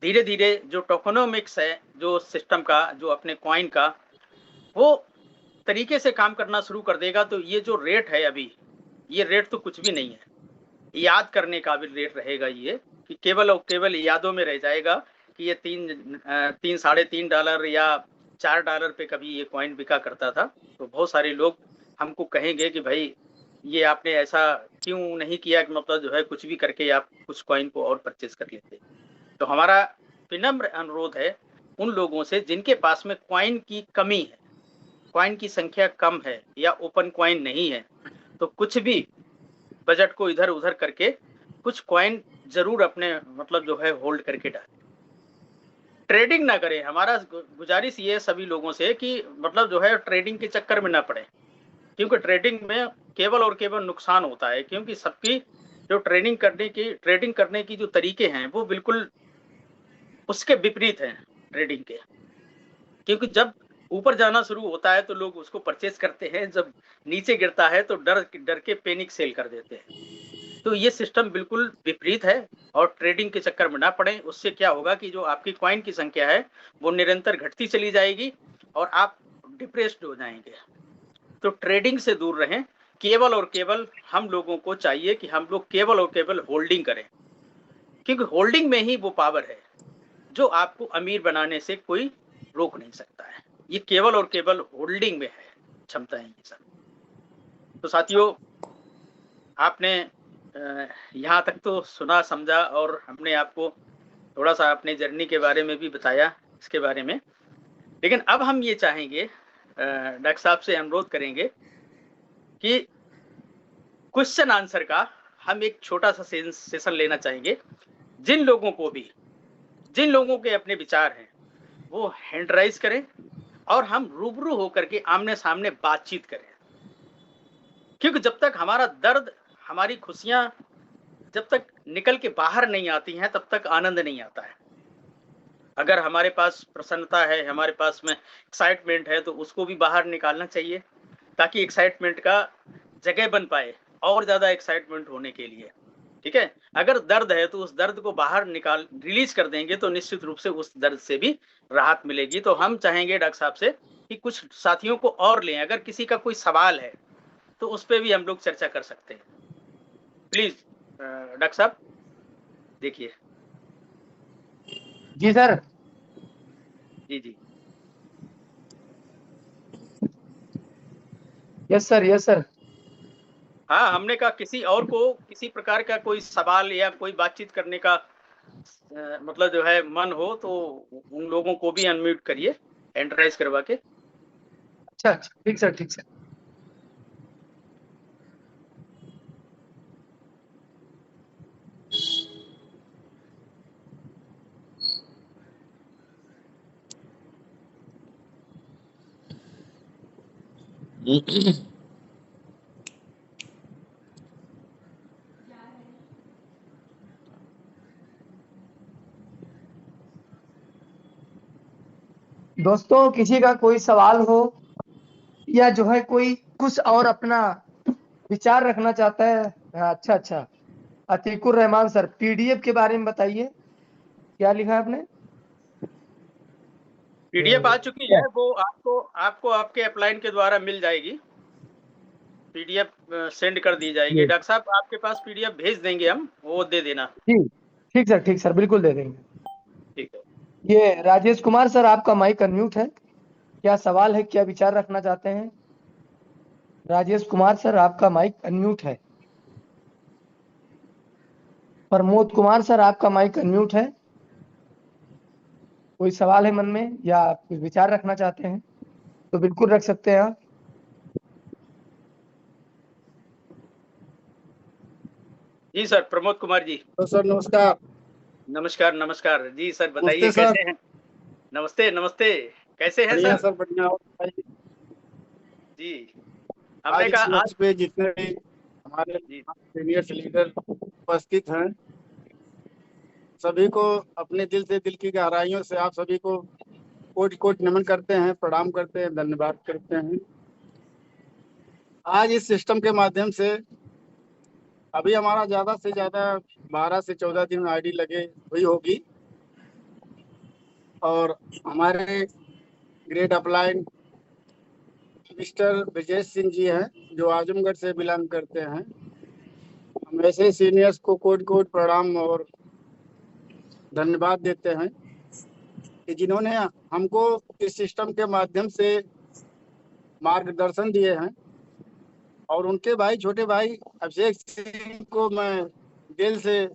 धीरे धीरे जो टोकनोमिक्स है जो सिस्टम का, जो अपने कॉइन का, वो तरीके से काम करना शुरू कर देगा तो ये जो रेट है अभी, ये रेट तो कुछ भी नहीं है, याद करने का भी रेट रहेगा ये, कि केवल और केवल यादों में रह जाएगा कि ये $3 साढ़े $3 या $4 पे कभी ये कॉइन बिका करता था। तो बहुत सारे लोग हमको कहेंगे कि भाई ये आपने ऐसा क्यों नहीं किया, कि मतलब जो है कुछ भी करके आप कुछ कॉइन को और परचेज कर लेते। तो हमारा विनम्र अनुरोध है उन लोगों से जिनके पास में कॉइन की कमी है, कॉइन की संख्या कम है या ओपन कॉइन नहीं है, तो कुछ भी बजट को इधर उधर करके कुछ कॉइन जरूर अपने मतलब जो है होल्ड करके डालें, ट्रेडिंग ना करें। हमारा गुजारिश ये है सभी लोगों से कि मतलब जो है ट्रेडिंग के चक्कर में ना पड़े, क्योंकि ट्रेडिंग में केवल और केवल नुकसान होता है, क्योंकि सबकी जो ट्रेडिंग करने की जो तरीके हैं वो बिल्कुल उसके विपरीत हैं ट्रेडिंग के, क्योंकि जब ऊपर जाना शुरू होता है तो लोग उसको परचेज करते हैं, जब नीचे गिरता है तो डर के पैनिक सेल कर देते हैं। तो ये सिस्टम बिल्कुल विपरीत है और ट्रेडिंग के चक्कर में ना पड़े। उससे क्या होगा कि जो आपकी कॉइन की संख्या है वो निरंतर घटती चली जाएगी और आप डिप्रेस्ड हो जाएंगे। तो ट्रेडिंग से दूर रहें, केवल और केवल हम लोगों को चाहिए कि हम लोग केवल और केवल होल्डिंग करें, क्योंकि होल्डिंग में ही वो पावर है जो आपको अमीर बनाने से कोई रोक नहीं सकता है। ये केवल और केवल होल्डिंग में है क्षमता है ये सब। तो साथियों, आपने यहाँ तक तो सुना समझा और हमने आपको थोड़ा सा अपने जर्नी के बारे में भी बताया इसके बारे में, लेकिन अब हम ये चाहेंगे, डॉक्टर साहब से अनुरोध करेंगे कि क्वेश्चन आंसर का हम एक छोटा सा सेशन लेना चाहेंगे। जिन लोगों के अपने विचार हैं वो हैंड राइज करें और हम रूबरू होकर के आमने सामने बातचीत करें, क्योंकि जब तक हमारा दर्द, हमारी खुशियां जब तक निकल के बाहर नहीं आती हैं तब तक आनंद नहीं आता है। अगर हमारे पास प्रसन्नता है, हमारे पास में एक्साइटमेंट है, तो उसको भी बाहर निकालना चाहिए ताकि एक्साइटमेंट का जगह बन पाए और ज्यादा एक्साइटमेंट होने के लिए। ठीक है, अगर दर्द है तो उस दर्द को बाहर रिलीज कर देंगे तो निश्चित रूप से उस दर्द से भी राहत मिलेगी। तो हम चाहेंगे डॉक्टर साहब से कि कुछ साथियों को और लें, अगर किसी का कोई सवाल है तो उस पर भी हम लोग चर्चा कर सकते हैं। प्लीज डॉक्टर साहब देखिए। जी सर। जी। Yes sir, yes sir. हाँ, हमने कहा किसी और को किसी प्रकार का कोई सवाल या कोई बातचीत करने का मतलब जो है मन हो तो उन लोगों को भी अनम्यूट करिए हैंड राइज करवा के। अच्छा, ठीक सर, ठीक सर। दोस्तों, किसी का कोई सवाल हो या जो है कोई कुछ और अपना विचार रखना चाहता है। अच्छा अच्छा, अतीकुर रहमान सर, पीडीएफ के बारे में बताइए, क्या लिखा है आपने? पीडीएफ आ चुकी है, वो आपको आपको आपके अपलाइन के द्वारा मिल जाएगी। पीडीएफ सेंड कर दी जाएगी। डॉक्टर साहब आपके पास पीडीएफ भेज देंगे हम, वो दे देना। जी ठीक सर, ठीक सर, बिल्कुल दे देंगे। ठीक है। ये राजेश कुमार सर, आपका माइक अनम्यूट है, क्या सवाल है, क्या विचार रखना चाहते हैं? राजेश कुमार सर, आपका माइक अनम्यूट है। प्रमोद कुमार सर, आपका माइक अनम्यूट है। कोई सवाल है मन में या आप कुछ विचार रखना चाहते हैं तो बिल्कुल रख सकते हैं आप। जी सर, प्रमोद कुमार जी। तो सर नमस्कार। नमस्कार नमस्कार जी सर, बताइए नमस्ते सर। कैसे हैं? नमस्ते नमस्ते, कैसे हैं बढ़िया सर? सर, बढ़िया। और बताइए, जी, आज हमने इस कहा मंच आज। पे जितने भी हमारे जी सीनियर लीडर उपस्थित हैं, सभी को अपने दिल से, दिल की गहराइयों से आप सभी को कोटि कोटि नमन करते हैं, प्रणाम करते हैं, धन्यवाद करते हैं। आज इस सिस्टम के माध्यम से अभी हमारा ज़्यादा से ज़्यादा 12 से 14 दिन आईडी लगे हुई होगी, और हमारे great upline mister Brajesh Singh ji हैं, जो आजमगढ़ से बिलोंग करते हैं। हम ऐसे सीनियर्स को कोटि कोटि प्रणाम और धन्यवाद देते हैं कि जिन्होंने हमको इस सिस्टम के माध्यम से मार्गदर्शन दिए हैं। और उनके भाई, छोटे भाई अभिषेक सिंह को मैं दिल से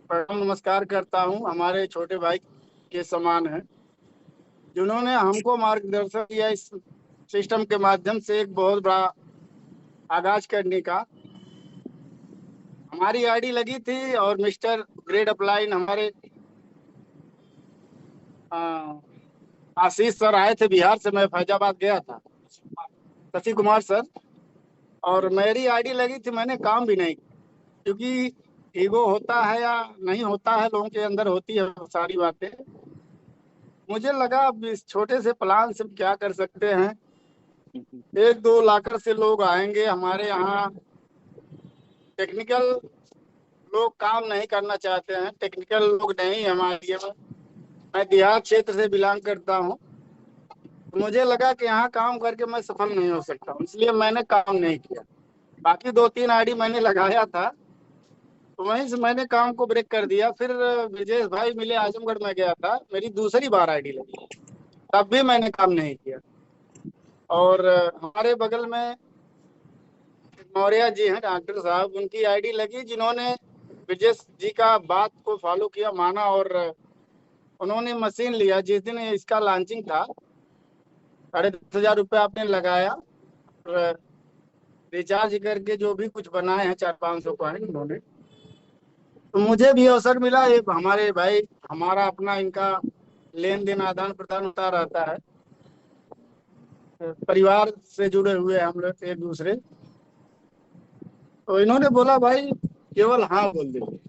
प्रणाम नमस्कार करता हूं, हमारे छोटे भाई के समान हैं, जिन्होंने हमको मार्गदर्शन दिया इस सिस्टम के माध्यम से एक बहुत बड़ा आगाज करने का। हमारी आईडी लगी थी और मिस्टर ग्रेड अपलाइन हमारे आशीष सर आए थे बिहार से, मैं फैजाबाद गया था, शशि कुमार सर, और मेरी आईडी लगी थी, मैंने काम भी नहीं किया, क्योंकि ईगो होता है या नहीं होता है, लोगों के अंदर होती है सारी बातें। मुझे लगा अब इस छोटे से प्लान से क्या कर सकते हैं, 1-2 लाकर से लोग आएंगे हमारे यहाँ। टेक्निकल लोग काम नहीं करना चाहते हैं, टेक्निकल लोग नहीं हमारे ये। मैं बिहार क्षेत्र से बिलोंग करता हूँ, तो मुझे लगा कि यहाँ काम करके मैं सफल नहीं हो सकता हूँ, इसलिए मैंने काम नहीं किया। बाकी 2-3 आईडी मैंने लगाया था, तो वहीं से मैंने काम को ब्रेक कर दिया। फिर विजय भाई मिले, आजमगढ़ में गया था, मेरी दूसरी बार आईडी लगी, तब भी मैंने काम नहीं किया। और हमारे बगल में मौर्य जी हैं, डॉक्टर साहब, उनकी आईडी लगी, जिन्होंने विजय जी का बात को फॉलो किया, माना, और उन्होंने मशीन लिया। जिस दिन इसका लॉन्चिंग था, 10,500 रुपये आपने लगाया, और रिचार्ज करके जो भी कुछ बनाए हैं 400-500 कॉइन उन्होंने। तो मुझे भी अवसर मिला, ये हमारे भाई, हमारा अपना इनका लेन देन आदान प्रदान होता रहता है, परिवार से जुड़े हुए हम लोग एक दूसरे। तो इन्होंने बोला भाई केवल हाँ बोल दीजिए,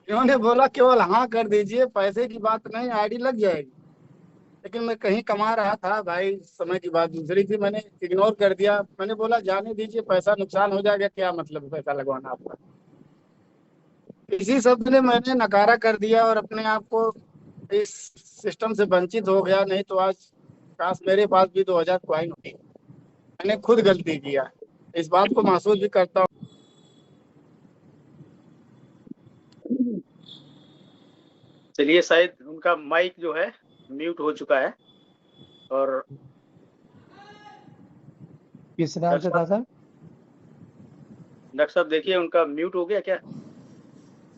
इन्होंने बोला केवल हाँ कर दीजिए, पैसे की बात नहीं, आईडी लग जाएगी। लेकिन मैं कहीं कमा रहा था भाई, समय की बात दूसरी थी, मैंने इग्नोर कर दिया। मैंने बोला जाने दीजिए, पैसा नुकसान हो जाएगा, क्या मतलब है पैसा लगवाना आपका। इसी शब्द ने मैंने नकारा कर दिया और अपने आप को इस सिस्टम से वंचित हो गया। नहीं तो आज काश मेरे पास भी 2,000 कॉइन होती। मैंने खुद गलती किया, इस बात को महसूस भी करता हूँ। चलिए, शायद उनका माइक जो है म्यूट हो चुका है। और किस नाम से था सर? डॉक्टर साहब देखिए, उनका म्यूट हो गया क्या?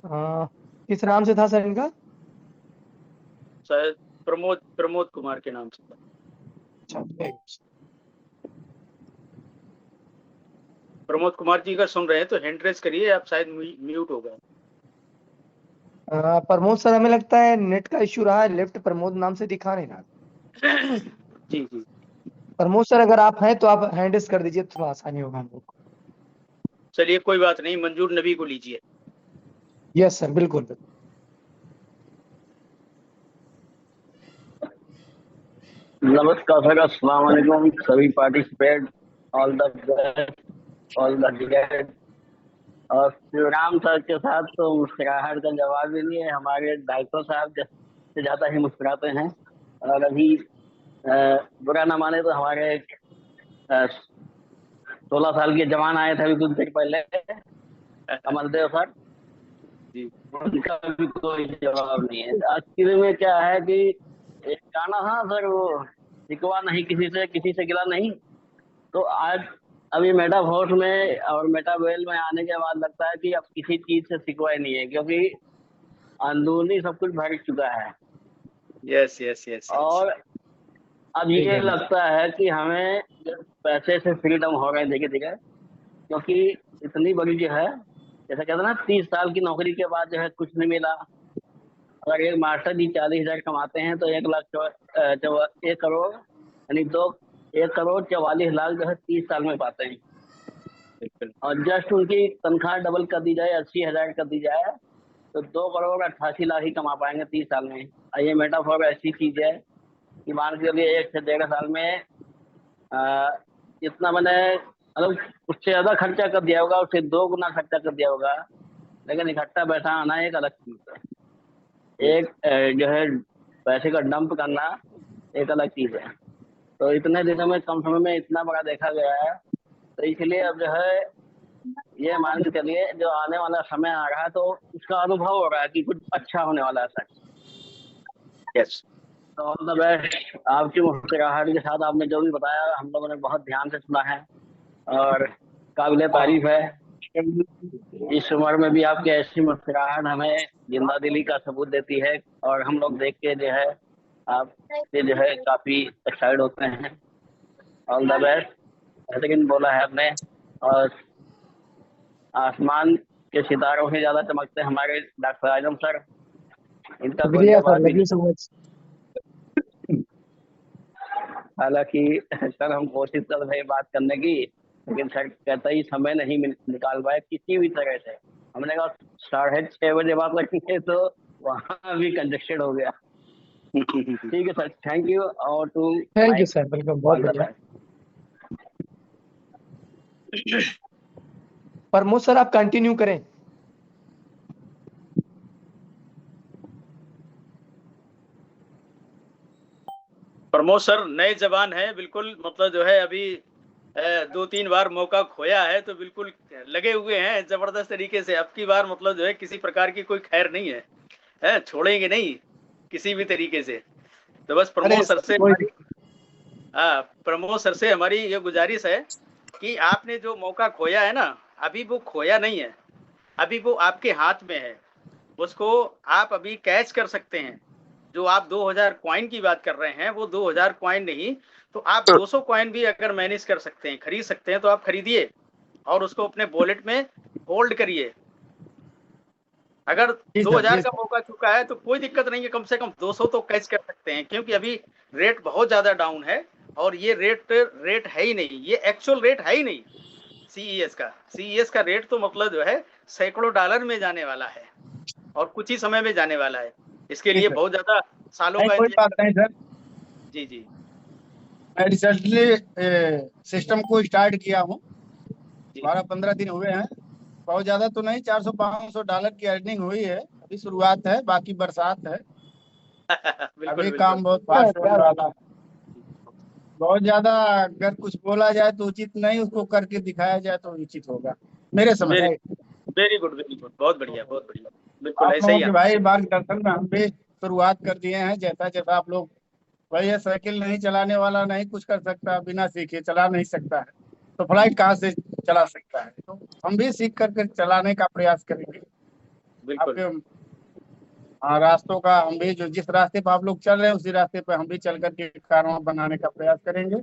किस नाम से था सर इनका? शायद प्रमोद कुमार के नाम से था। प्रमोद कुमार जी अगर सुन रहे हैं तो हैंड रेज करिए, आप शायद म्यूट हो गए। प्रमोद सर, हमें लगता है नेट का इश्यू रहा है, लेफ्ट प्रमोद नाम से दिखा नहीं रहा। जी जी, प्रमोद सर, अगर आप हैं तो आप हैंड रेज कर दीजिए, थोड़ा आसानी होगा हम लोग को। चलिए कोई बात नहीं, मंजूर नबी को लीजिए। यस सर, बिल्कुल। नमस्कार सर, अस्सलाम वालेकुम सभी participant all the best, all the dear. और शिवराम सर के साथ तो मुस्कुराहट का जवाब ही नहीं है, हमारे डायरेक्टर साहब से ज्यादा ही मुस्कुराते हैं। और अभी बुरा ना माने तो हमारे 16 साल के जवान आए थे अभी कुछ देर पहले, अमरदेव सर, जी उनका भी कोई जवाब नहीं है। एक्चुअली में क्या है कि एक गाना, हाँ सर, वो शिकवा नहीं किसी से, किसी से गिला नहीं। तो आज अभी मेटावर्स में और मेटावेल में आने के बाद लगता है कि अब किसी चीज से शिकवा ही नहीं है, क्योंकि अंदरूनी सब कुछ भर चुका है। Yes yes yes. और अब ये लगता है कि हमें पैसे से फ्रीडम हो रहे धीरे धीरे, क्योंकि इतनी बड़ी जो है, जैसे कहते हैं ना, 30 साल की नौकरी के बाद जो है कुछ नहीं मिला। अगर एक मास्टर जी 40,000 कमाते हैं तो 1 करोड़ यानी 1,44,00,000 जो है 30 साल में पाते हैं। बिल्कुल और जस्ट उनकी तनख्वाह डबल कर दी जाए, 80,000 कर दी जाए, तो 2,88,00,000 ही कमा पाएंगे 30 साल में। और ये मेटाफोर ऐसी चीज है कि मान के चलिए 1 से 1.5 साल में इतना मैंने मतलब उससे ज्यादा खर्चा कर दिया होगा, उससे 2 गुना खर्चा कर दिया होगा, लेकिन इकट्ठा पैसा आना एक अलग चीज है। एक जो है पैसे का डंप करना एक अलग चीज है। तो इतने दिनों में कम समय में इतना बड़ा देखा गया है, तो इसलिए अब जो है ये मान के चलिए जो आने वाला समय आ रहा है तो उसका अनुभव हो रहा है कि कुछ अच्छा होने वाला है सर। यस। तो ऑल द बेस्ट। आपकी मुस्कुराहट के साथ आपने जो भी बताया हम लोगों ने बहुत ध्यान से सुना है और काबिले तारीफ है। इस उम्र में भी आपकी ऐसी मुस्कुराहट हमें जिंदा दिली का सबूत देती है, और हम लोग देख के जो है आपसे जो है काफी एक्साइट होते हैं। All the best. लेकिन बोला है आपने, और आसमान के सितारों से ज्यादा चमकते हमारे डॉक्टर आजम सर, इनका कोई शुक्रिया सर, जवाब ही लव यू नहीं। So much. हालांकि सर हम कोशिश कर रहे हैं बात करने की, लेकिन सर कहता ही समय नहीं निकाल पाए किसी भी तरह से। हमने कहा 6:30 बजे बात रखेंगे तो वहां भी कंजेस्टेड हो गया। ठीक है सर, थैंक यू। और to thank you sir, welcome, बहुत ऑल द बढ़िया। बेस्ट। प्रमोद सर आप कंटिन्यू करें। प्रमोद सर नए जवान हैं बिल्कुल, मतलब जो है अभी 2-3 बार मौका खोया है तो बिल्कुल लगे हुए हैं जबरदस्त तरीके से। अब की बार मतलब जो है किसी प्रकार की कोई खैर नहीं है, छोड़ेंगे नहीं किसी भी तरीके से। तो बस प्रमोद सर से हमारी प्रमोद सर से हमारी ये गुजारिश है कि आपने जो मौका खोया है ना, अभी वो खोया नहीं है, अभी वो आपके हाथ में है। उसको आप अभी कैच कर सकते हैं। जो आप 2000 कॉइन की बात कर रहे हैं वो 2000 कॉइन नहीं, तो आप 200 कॉइन भी अगर मैनेज कर सकते हैं, खरीद सकते हैं, तो आप खरीदिए और उसको अपने वॉलेट में होल्ड करिए। अगर 2000 का मौका चुका है तो कोई दिक्कत नहीं है, कम से कम 200 तो कैच कर सकते हैं, क्योंकि अभी रेट बहुत ज्यादा डाउन है। और ये रेट है ही नहीं, ये एक्चुअल रेट है ही नहीं। सीईएस का रेट तो मतलब जो है सैकड़ों डॉलर में जाने वाला है और कुछ ही समय में जाने वाला है। इसके लिए बहुत ज्यादा सालों का कोई बात नहीं सर। जी जी। मैं रिसेंटली सिस्टम को स्टार्ट किया हूँ, 12-15 दिन हुए हैं। बहुत ज्यादा तो नहीं, $400-500 की अर्निंग हुई है। अभी शुरुआत है, बाकी बरसात है। बिल्कुल अभी बिल्कुल। काम बहुत फास्ट हो रहा है। बहुत ज्यादा अगर कुछ बोला जाए तो उचित नहीं, उसको करके दिखाया जाए तो उचित होगा मेरे समझ। वेरी गुड, बहुत बढ़िया, बहुत बढ़िया। बिल्कुल आप ऐसे लोगों ही के भाई मार्गदर्शन में हम भी शुरुआत कर दिए हैं। जैसा जैसा आप लोग, भाई ये साइकिल नहीं चलाने वाला नहीं कुछ कर सकता, बिना सीखे चला नहीं सकता है, तो फ्लाइट कहाँ से चला सकता है। तो हम भी सीख करके चलाने का प्रयास करेंगे। बिल्कुल आपके रास्तों का हम भी, जो जिस रास्ते पर आप लोग चल रहे हैं उसी रास्ते पर हम भी चल करके कारवां बनाने का प्रयास करेंगे।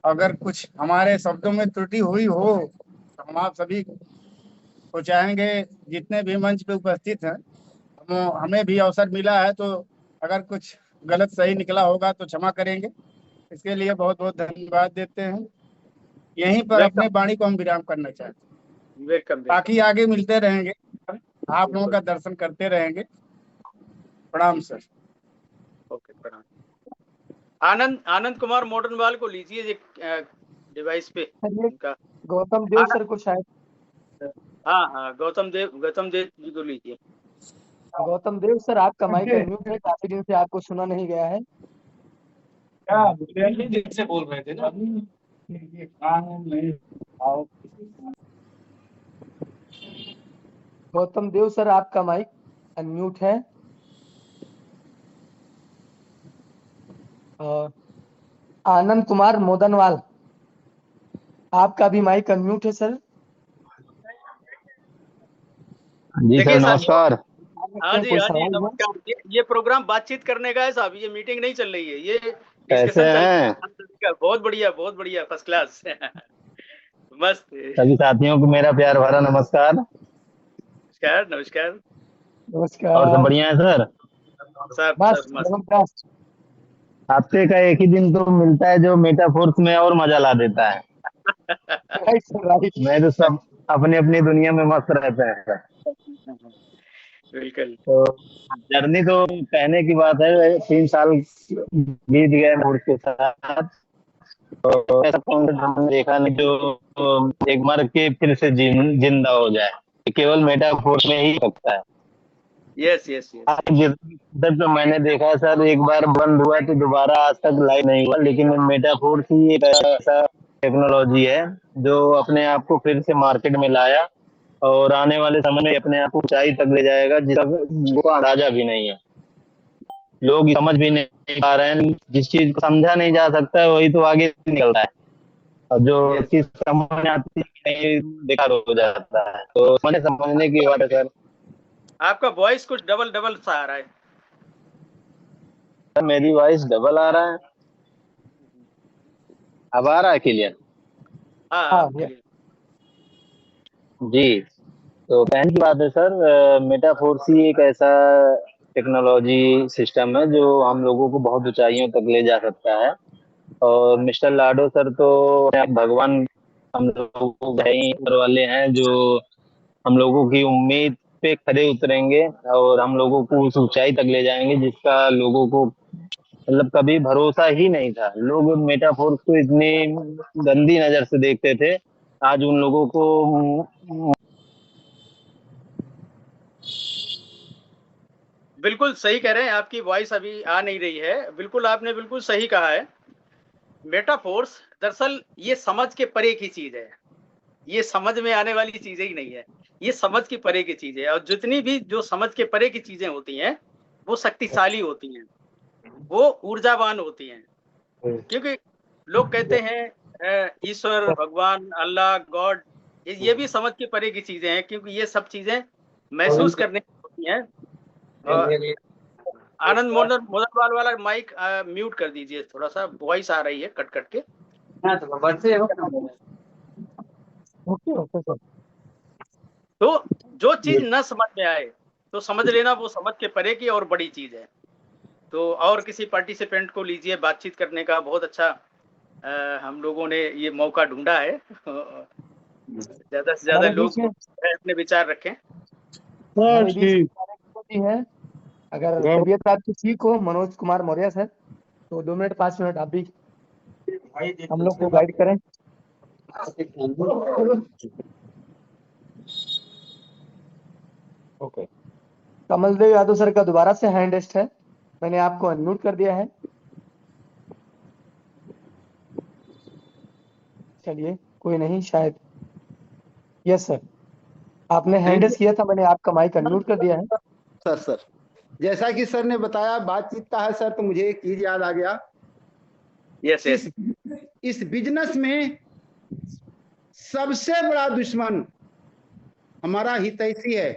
अगर कुछ हमारे शब्दों में त्रुटि हुई हो तो हम आप सभी को चाहेंगे, जितने भी मंच पे उपस्थित हैं, हमें भी अवसर मिला है, तो अगर कुछ गलत सही निकला होगा तो क्षमा करेंगे। इसके लिए बहुत बहुत धन्यवाद देते हैं। यहीं पर अपने वाणी को हम विराम करना चाहते हैं। वेलकम। बाकी आगे मिलते रहेंगे, आप लोगों का दर्शन करते रहेंगे। प्रणाम सर। ओके, प्रणाम। आनंद कुमार मोटनवाल को लीजिए, डिवाइस पे सर ये उनका। गौतम देव हाँ सर को शायद, हाँ हाँ, गौतम देव जी को लीजिए। गौतम देव सर आपका माइक अनम्यूट है, काफी दिन से आपको सुना नहीं गया है। क्या दिन से बोल रहे थे ना ये काम नहीं आओ। गौतम देव सर आपका माइक अनम्यूट है। और आनंद कुमार मोदनवाल आपका भी माइक अनम्यूट है सर। जी सर देखिए सर, नमस्कार। हाँ जी कोई हाँ जी सवाल हो? नमस्कार। ये प्रोग्राम बातचीत करने का है साहब, ये मीटिंग नहीं चल रही है, ये कैसे डिस्कशन चल हैं रहा है। बहुत बढ़िया फर्स्ट क्लास मस्त। सभी साथियों को मेरा प्यार भरा नमस्कार। नमस्कार नमस्कार। और सब नमस्कार। बढ़िया है सर। सब बस मस्त। जबरदस्त। हफ्ते का एक ही दिन तो मिलता है जो मेटाफोर्स में और मजा ला देता है। Right sir right. मैं तो सब अपनी अपनी दुनिया में मस्त रहते हैं। बिल्कुल। तो जर्नी तो कहने की बात है, 3 साल बीत गए मूड के साथ। तो ऐसा कौन सा ड्रामा देखा नहीं जो एक मर के फिर से जिंदा हो जाए, ये केवल मेटाफोर में ही सकता है। Yes yes yes. आज जिधर तो मैंने देखा है सर, एक बार बंद हुआ तो दोबारा आज तक लाइव नहीं हुआ, लेकिन मेटाफोर की एक ऐसा टेक्नोलॉजी है जो अपने आप को फिर से मार्केट में लाया और आने वाले समय में अपने आप को ऊंचाई तक ले जाएगा जिसका वो अंदाजा भी नहीं है। लोग समझ भी नहीं पा रहे हैं, जिस चीज को समझा नहीं जा सकता है वही तो आगे निकलता है, और जो यस। चीज समझ में आती है नहीं बेकार हो जाता है। तो समझने की बात है सर। आपका वॉइस कुछ डबल डबल सा आ रहा है। मेरी वॉइस डबल आ रहा है, अब आ रहा है क्लियर? हाँ हाँ हाँ ये clear। जी। तो कहने की बात है सर, मेटाफोर्स ही एक ऐसा टेक्नोलॉजी सिस्टम है जो हम लोगों को बहुत ऊंचाइयों तक ले जा सकता है। और मिस्टर लाडो सर तो भगवान हम लोगों को भाई ऊपर वाले हैं जो हम लोगों की उम्मीद पे खरे उतरेंगे और हम लोगों को उस ऊंचाई तक ले जाएंगे जिसका लोगों को मतलब कभी भरोसा ही नहीं था। लोग मेटाफोर्स को इतनी गंदी नजर से देखते थे, आज उन लोगों को बिल्कुल सही कह रहे हैं, आपकी वॉइस अभी आ नहीं रही है। बिल्कुल आपने बिल्कुल सही कहा है। मेटाफोर्स दरअसल ये समझ के परे की चीज है, ये समझ में आने वाली चीजें ही नहीं है, ये समझ के परे की चीज है। और जितनी भी जो समझ के परे की चीजें होती हैं वो शक्तिशाली होती हैं, वो ऊर्जावान होती हैं। क्योंकि लोग कहते हैं ईश्वर, भगवान, अल्लाह, गॉड, ये भी समझ के परे की चीजें हैं, क्योंकि ये सब चीजें महसूस करने की होती हैं। आनंद मोदनवाल वाला माइक म्यूट कर दीजिए, थोड़ा सा वॉइस आ रही है कट कट के। Okay okay sir. तो जो चीज न समझ में आए तो समझ लेना वो समझ के परे की और बड़ी चीज है। तो और किसी पार्टिसिपेंट को लीजिए बातचीत करने का, बहुत अच्छा हम लोगों ने ये मौका ढूंढा है। ज्यादा से ज्यादा हमारे लोग बीच में अपने विचार रखें। हमारे बीच में भी है, अगर तबीयत आपकी ठीक हो, मनोज कुमार मौर्य सर, तो 2 मिनट 5 मिनट आप भी हम लोग को गाइड करें। ओके, कमलदेव यादव सर का दोबारा से हैंड रेस्ट है, मैंने आपको अनम्यूट कर दिया है। चलिए कोई नहीं, शायद यस सर, आपने हैंड रेस्ट किया था, मैंने आपका माइक अनम्यूट कर दिया है। सर जैसा कि सर ने बताया बातचीत का है सर, तो मुझे एक चीज याद आ गया। Yes yes. इस बिजनेस में सबसे बड़ा दुश्मन हमारा हितैषी है,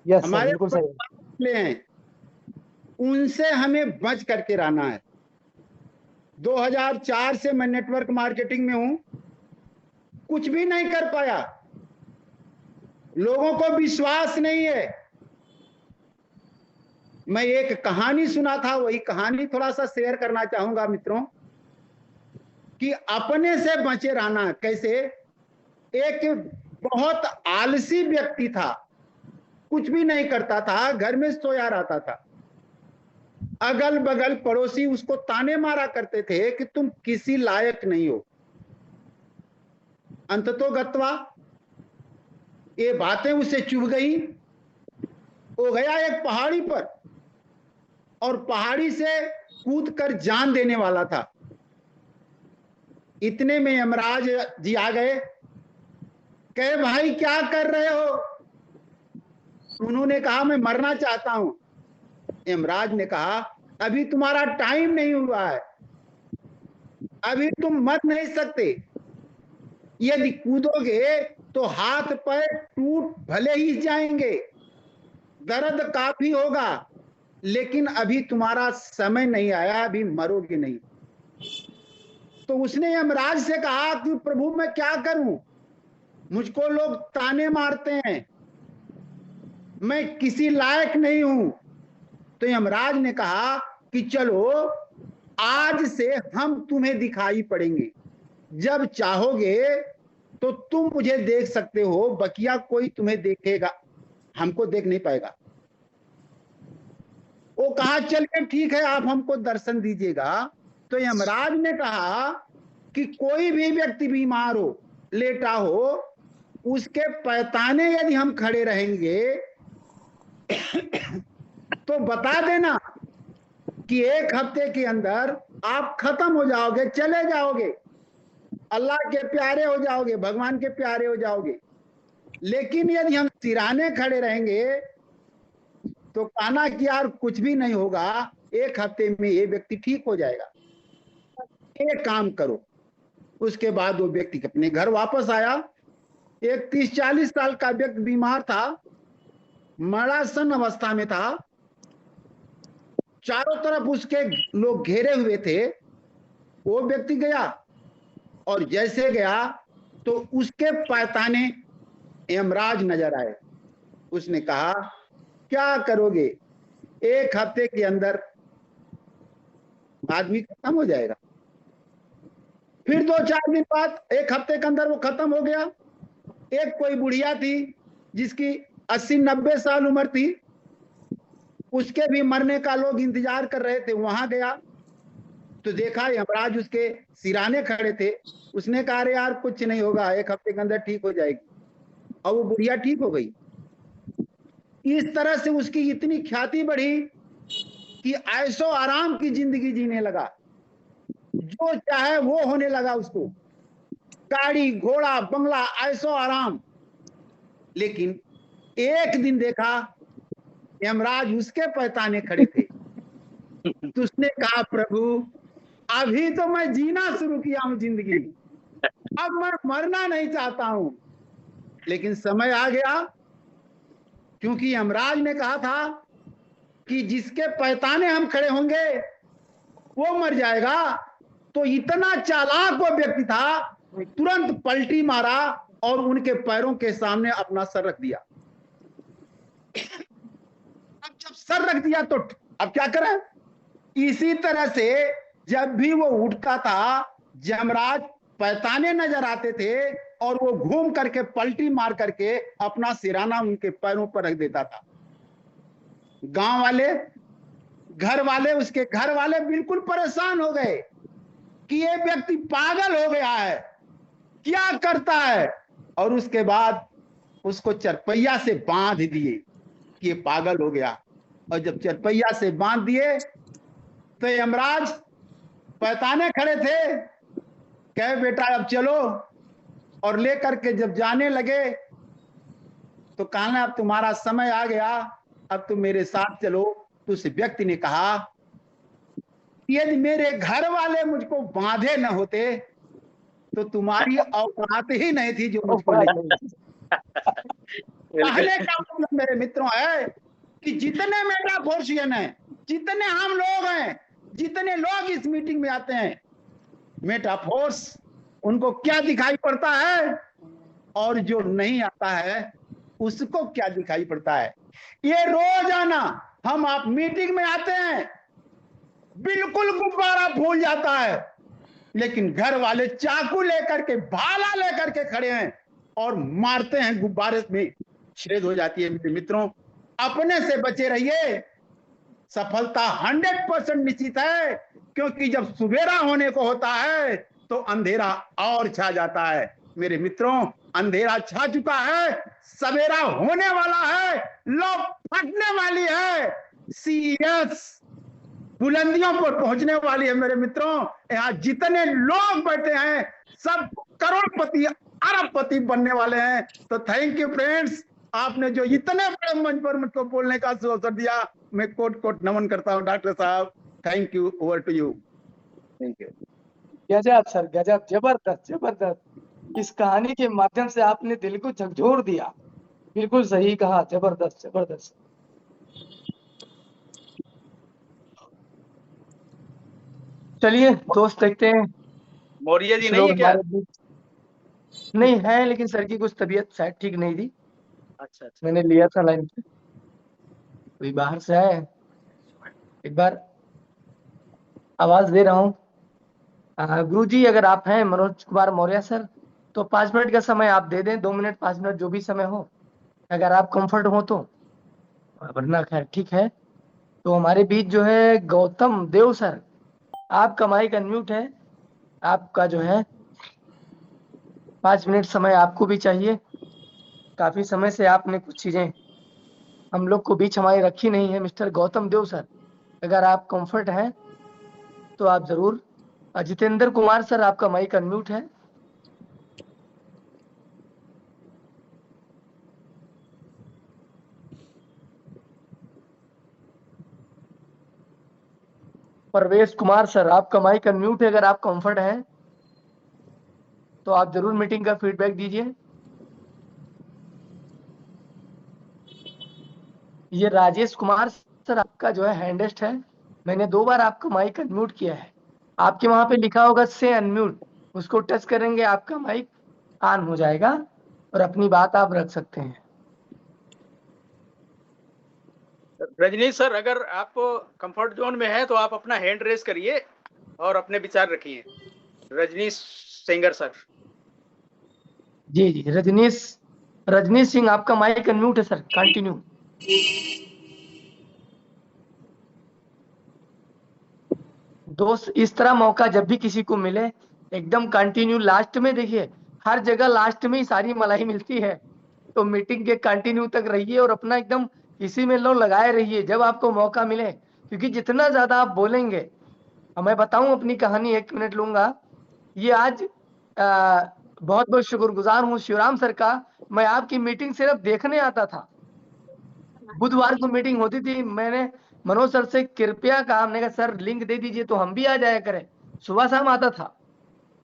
यस सर हमारे बिल्कुल सही। हैं, उनसे हमें बच करके रहना है। 2004 से मैं नेटवर्क मार्केटिंग में हूं, कुछ भी नहीं कर पाया, लोगों को विश्वास नहीं है। मैं एक कहानी सुना था, वही कहानी थोड़ा सा शेयर करना चाहूंगा मित्रों, कि अपने से बचे रहना कैसे। एक बहुत आलसी व्यक्ति था, कुछ भी नहीं करता था, घर में सोया रहता था। अगल बगल पड़ोसी उसको ताने मारा करते थे कि तुम किसी लायक नहीं हो। अंततोगत्वा ये बातें उसे चुभ गई। वो गया एक पहाड़ी पर और पहाड़ी से कूद कर जान देने वाला था। इतने में यमराज जी आ गए। कहे भाई क्या कर रहे हो? उन्होंने कहा मैं मरना चाहता हूं। यमराज ने कहा अभी तुम्हारा टाइम नहीं हुआ है, अभी तुम मर नहीं सकते। यदि कूदोगे तो हाथ पैर टूट भले ही जाएंगे, दर्द काफी होगा, लेकिन अभी तुम्हारा समय नहीं आया, अभी मरोगे नहीं। तो उसने यमराज से कहा कि प्रभु मैं क्या करूं, मुझको लोग ताने मारते हैं, मैं किसी लायक नहीं हूं। तो यमराज ने कहा कि चलो आज से हम तुम्हें दिखाई पड़ेंगे, जब चाहोगे तो तुम मुझे देख सकते हो, बकिया कोई तुम्हें देखेगा, हमको देख नहीं पाएगा। वो कहा चलिए ठीक है, आप हमको दर्शन दीजिएगा। तो यमराज ने कहा कि कोई भी व्यक्ति बीमार हो, लेटा हो, उसके पैताने यदि हम खड़े रहेंगे तो बता देना कि 1 हफ्ते के अंदर आप खत्म हो जाओगे, चले जाओगे, अल्लाह के प्यारे हो जाओगे, भगवान के प्यारे हो जाओगे। लेकिन यदि हम सिराने खड़े रहेंगे तो कहना कि यार कुछ भी नहीं होगा, 1 हफ्ते में ये व्यक्ति ठीक हो जाएगा, एक काम करो। उसके बाद वो व्यक्ति अपने घर वापस आया। एक 30-40 साल का व्यक्ति बीमार था, मरणासन अवस्था में था, चारों तरफ उसके लोग घेरे हुए थे। वो व्यक्ति गया और जैसे गया तो उसके पैताने यमराज नजर आए। उसने कहा क्या करोगे, 1 हफ्ते के अंदर आदमी खत्म हो जाएगा। फिर 2-4 दिन बाद 1 हफ्ते के अंदर वो खत्म हो गया। एक कोई बुढ़िया थी जिसकी 80-90 साल उम्र थी, उसके भी मरने का लोग इंतजार कर रहे थे। वहां गया तो देखा यमराज उसके सिराने खड़े थे। उसने कहा अरे यार कुछ नहीं होगा, 1 हफ्ते के अंदर ठीक हो जाएगी। और वो बुढ़िया ठीक हो गई। इस तरह से उसकी इतनी ख्याति बढ़ी कि ऐशो आराम की जिंदगी जीने लगा, जो चाहे वो होने लगा उसको, गाड़ी घोड़ा बंगला ऐशो आराम। लेकिन एक दिन देखा यमराज उसके पैताने खड़े थे। तो उसने कहा प्रभु अभी तो मैं जीना शुरू किया हूं जिंदगी, अब मैं मरना नहीं चाहता हूं। लेकिन समय आ गया, क्योंकि यमराज ने कहा था कि जिसके पैताने हम खड़े होंगे वो मर जाएगा। तो इतना चालाक वो व्यक्ति था, तुरंत पलटी मारा और उनके पैरों के सामने अपना सर रख दिया। अब जब सर रख दिया तो अब क्या करें। इसी तरह से जब भी वो उठता था, यमराज पैताने नजर आते थे और वो घूम करके पलटी मार करके अपना सिराना उनके पैरों पर रख देता था। गांव वाले, घर वाले, उसके घर वाले बिल्कुल परेशान हो गए कि ये व्यक्ति पागल हो गया है, क्या करता है। और उसके बाद उसको चरपैया से बांध दिए कि ये पागल हो गया। और जब चरपैया से बांध दिए तो यमराज पैताने खड़े थे, कहे बेटा अब चलो। और लेकर के जब जाने लगे तो कहना अब तुम्हारा समय आ गया, अब तुम मेरे साथ चलो। तो उस व्यक्ति ने कहा यदि मेरे घर वाले मुझको बांधे न होते तो तुम्हारी औकात ही नहीं थी जो मुझको ले। कहने का मतलब मेरे मित्रों है कि जितने मेटाफोर्शियन हैं, जितने हम लोग हैं, जितने लोग इस मीटिंग में आते हैं, मेटाफोर्स उनको क्या दिखाई पड़ता है और जो नहीं आता है उसको क्या दिखाई पड़ता है। ये रोजाना हम आप मीटिंग में आते हैं, बिल्कुल गुब्बारा फूल जाता है, लेकिन घर वाले चाकू लेकर के, भाला लेकर के खड़े हैं और मारते हैं, गुब्बारे में छेद हो जाती है। मेरे मित्रों अपने से बचे रहिए, सफलता 100% निश्चित है। क्योंकि जब सुबेरा होने को होता है तो अंधेरा और छा जाता है। मेरे मित्रों, अंधेरा छा चुका है, सवेरा होने वाला है, लो फटने वाली है, सीरियस बुलंदियों पर पहुंचने वाली है। मेरे मित्रों, यहाँ जितने लोग बैठे हैं सब करोड़पति अरबपति बनने वाले हैं। तो थैंक यू फ्रेंड्स, आपने जो इतने बड़े मंच पर मुझको बोलने का अवसर दिया, मैं कोट कोट नमन करता हूँ। डॉक्टर साहब, thank you, over to you. Thank you. गजब सर, गजब, जबरदस्त जबरदस्त। इस कहानी के माध्यम से आपने दिल को झकझोर दिया। बिल्कुल सही कहा, जबरदस्त जबरदस्त। चलिए दोस्त, देखते हैं मौर्य जी कुछ नहीं लोग है क्या? हमारे बीच नहीं है, लेकिन सर की कुछ तबीयत शायद ठीक नहीं थी। अच्छा अच्छा। मैंने लिया था लाइन पे, कोई बाहर से आए, एक बार आवाज दे रहा हूँ। गुरु जी, अगर आप हैं मनोज कुमार मौर्य सर, तो 5 मिनट का समय आप दे दें, 2 मिनट 5 मिनट जो भी समय हो, अगर आप कंफर्ट हो तो। वरना खैर ठीक है। तो हमारे बीच जो है गौतम देव सर, आपका माइक अनम्यूट है, आपका जो है 5 मिनट समय आपको भी चाहिए। काफी समय से आपने कुछ चीजें हम लोग को बीच हमारी रखी नहीं है। मिस्टर गौतम देव सर, अगर आप कंफर्ट हैं तो आप जरूर। जितेंद्र कुमार सर, आपका माइक अनम्यूट है। परवेश कुमार सर, आपका माइक अनम्यूट है, अगर आप कंफर्ट हैं तो आप जरूर मीटिंग का फीडबैक दीजिए। ये राजेश कुमार सर, आपका जो है हैंडेस्ट है, मैंने 2 बार आपका माइक अनम्यूट किया है। आपके वहां पे लिखा होगा से अनम्यूट, उसको टच करेंगे आपका माइक ऑन हो जाएगा और अपनी बात आप रख सकते हैं। रजनीश सर, अगर आप कंफर्ट जोन में हैं तो आप अपना हैंड रेस करिए और अपने विचार रखिए। रजनीश सेंगर सर। जी जी, रजनीश सिंह, आपका माइक अनम्यूट है सर, कंटिन्यू। दोस्त, इस तरह मौका जब भी किसी को मिले, एकदम कंटिन्यू। लास्ट में देखिए, हर जगह लास्ट में ही सारी मलाई मिलती है, तो मीटिंग के कंटिन्यू तक रहिए और अपना एकदम इसी में लो लगाए रहिए जब आपको मौका मिले, क्योंकि जितना ज्यादा आप बोलेंगे। मैं बताऊं अपनी कहानी, 1 मिनट लूंगा। ये आज बहुत बहुत शुक्रगुजार हूँ शिवराम सर का। मैं आपकी मीटिंग सिर्फ देखने आता था, बुधवार को मीटिंग होती थी, मैंने मनोज सर से कृपया कहा, हमने कहा सर लिंक दे दीजिए तो हम भी आ जाया करें। सुबह शाम आता था।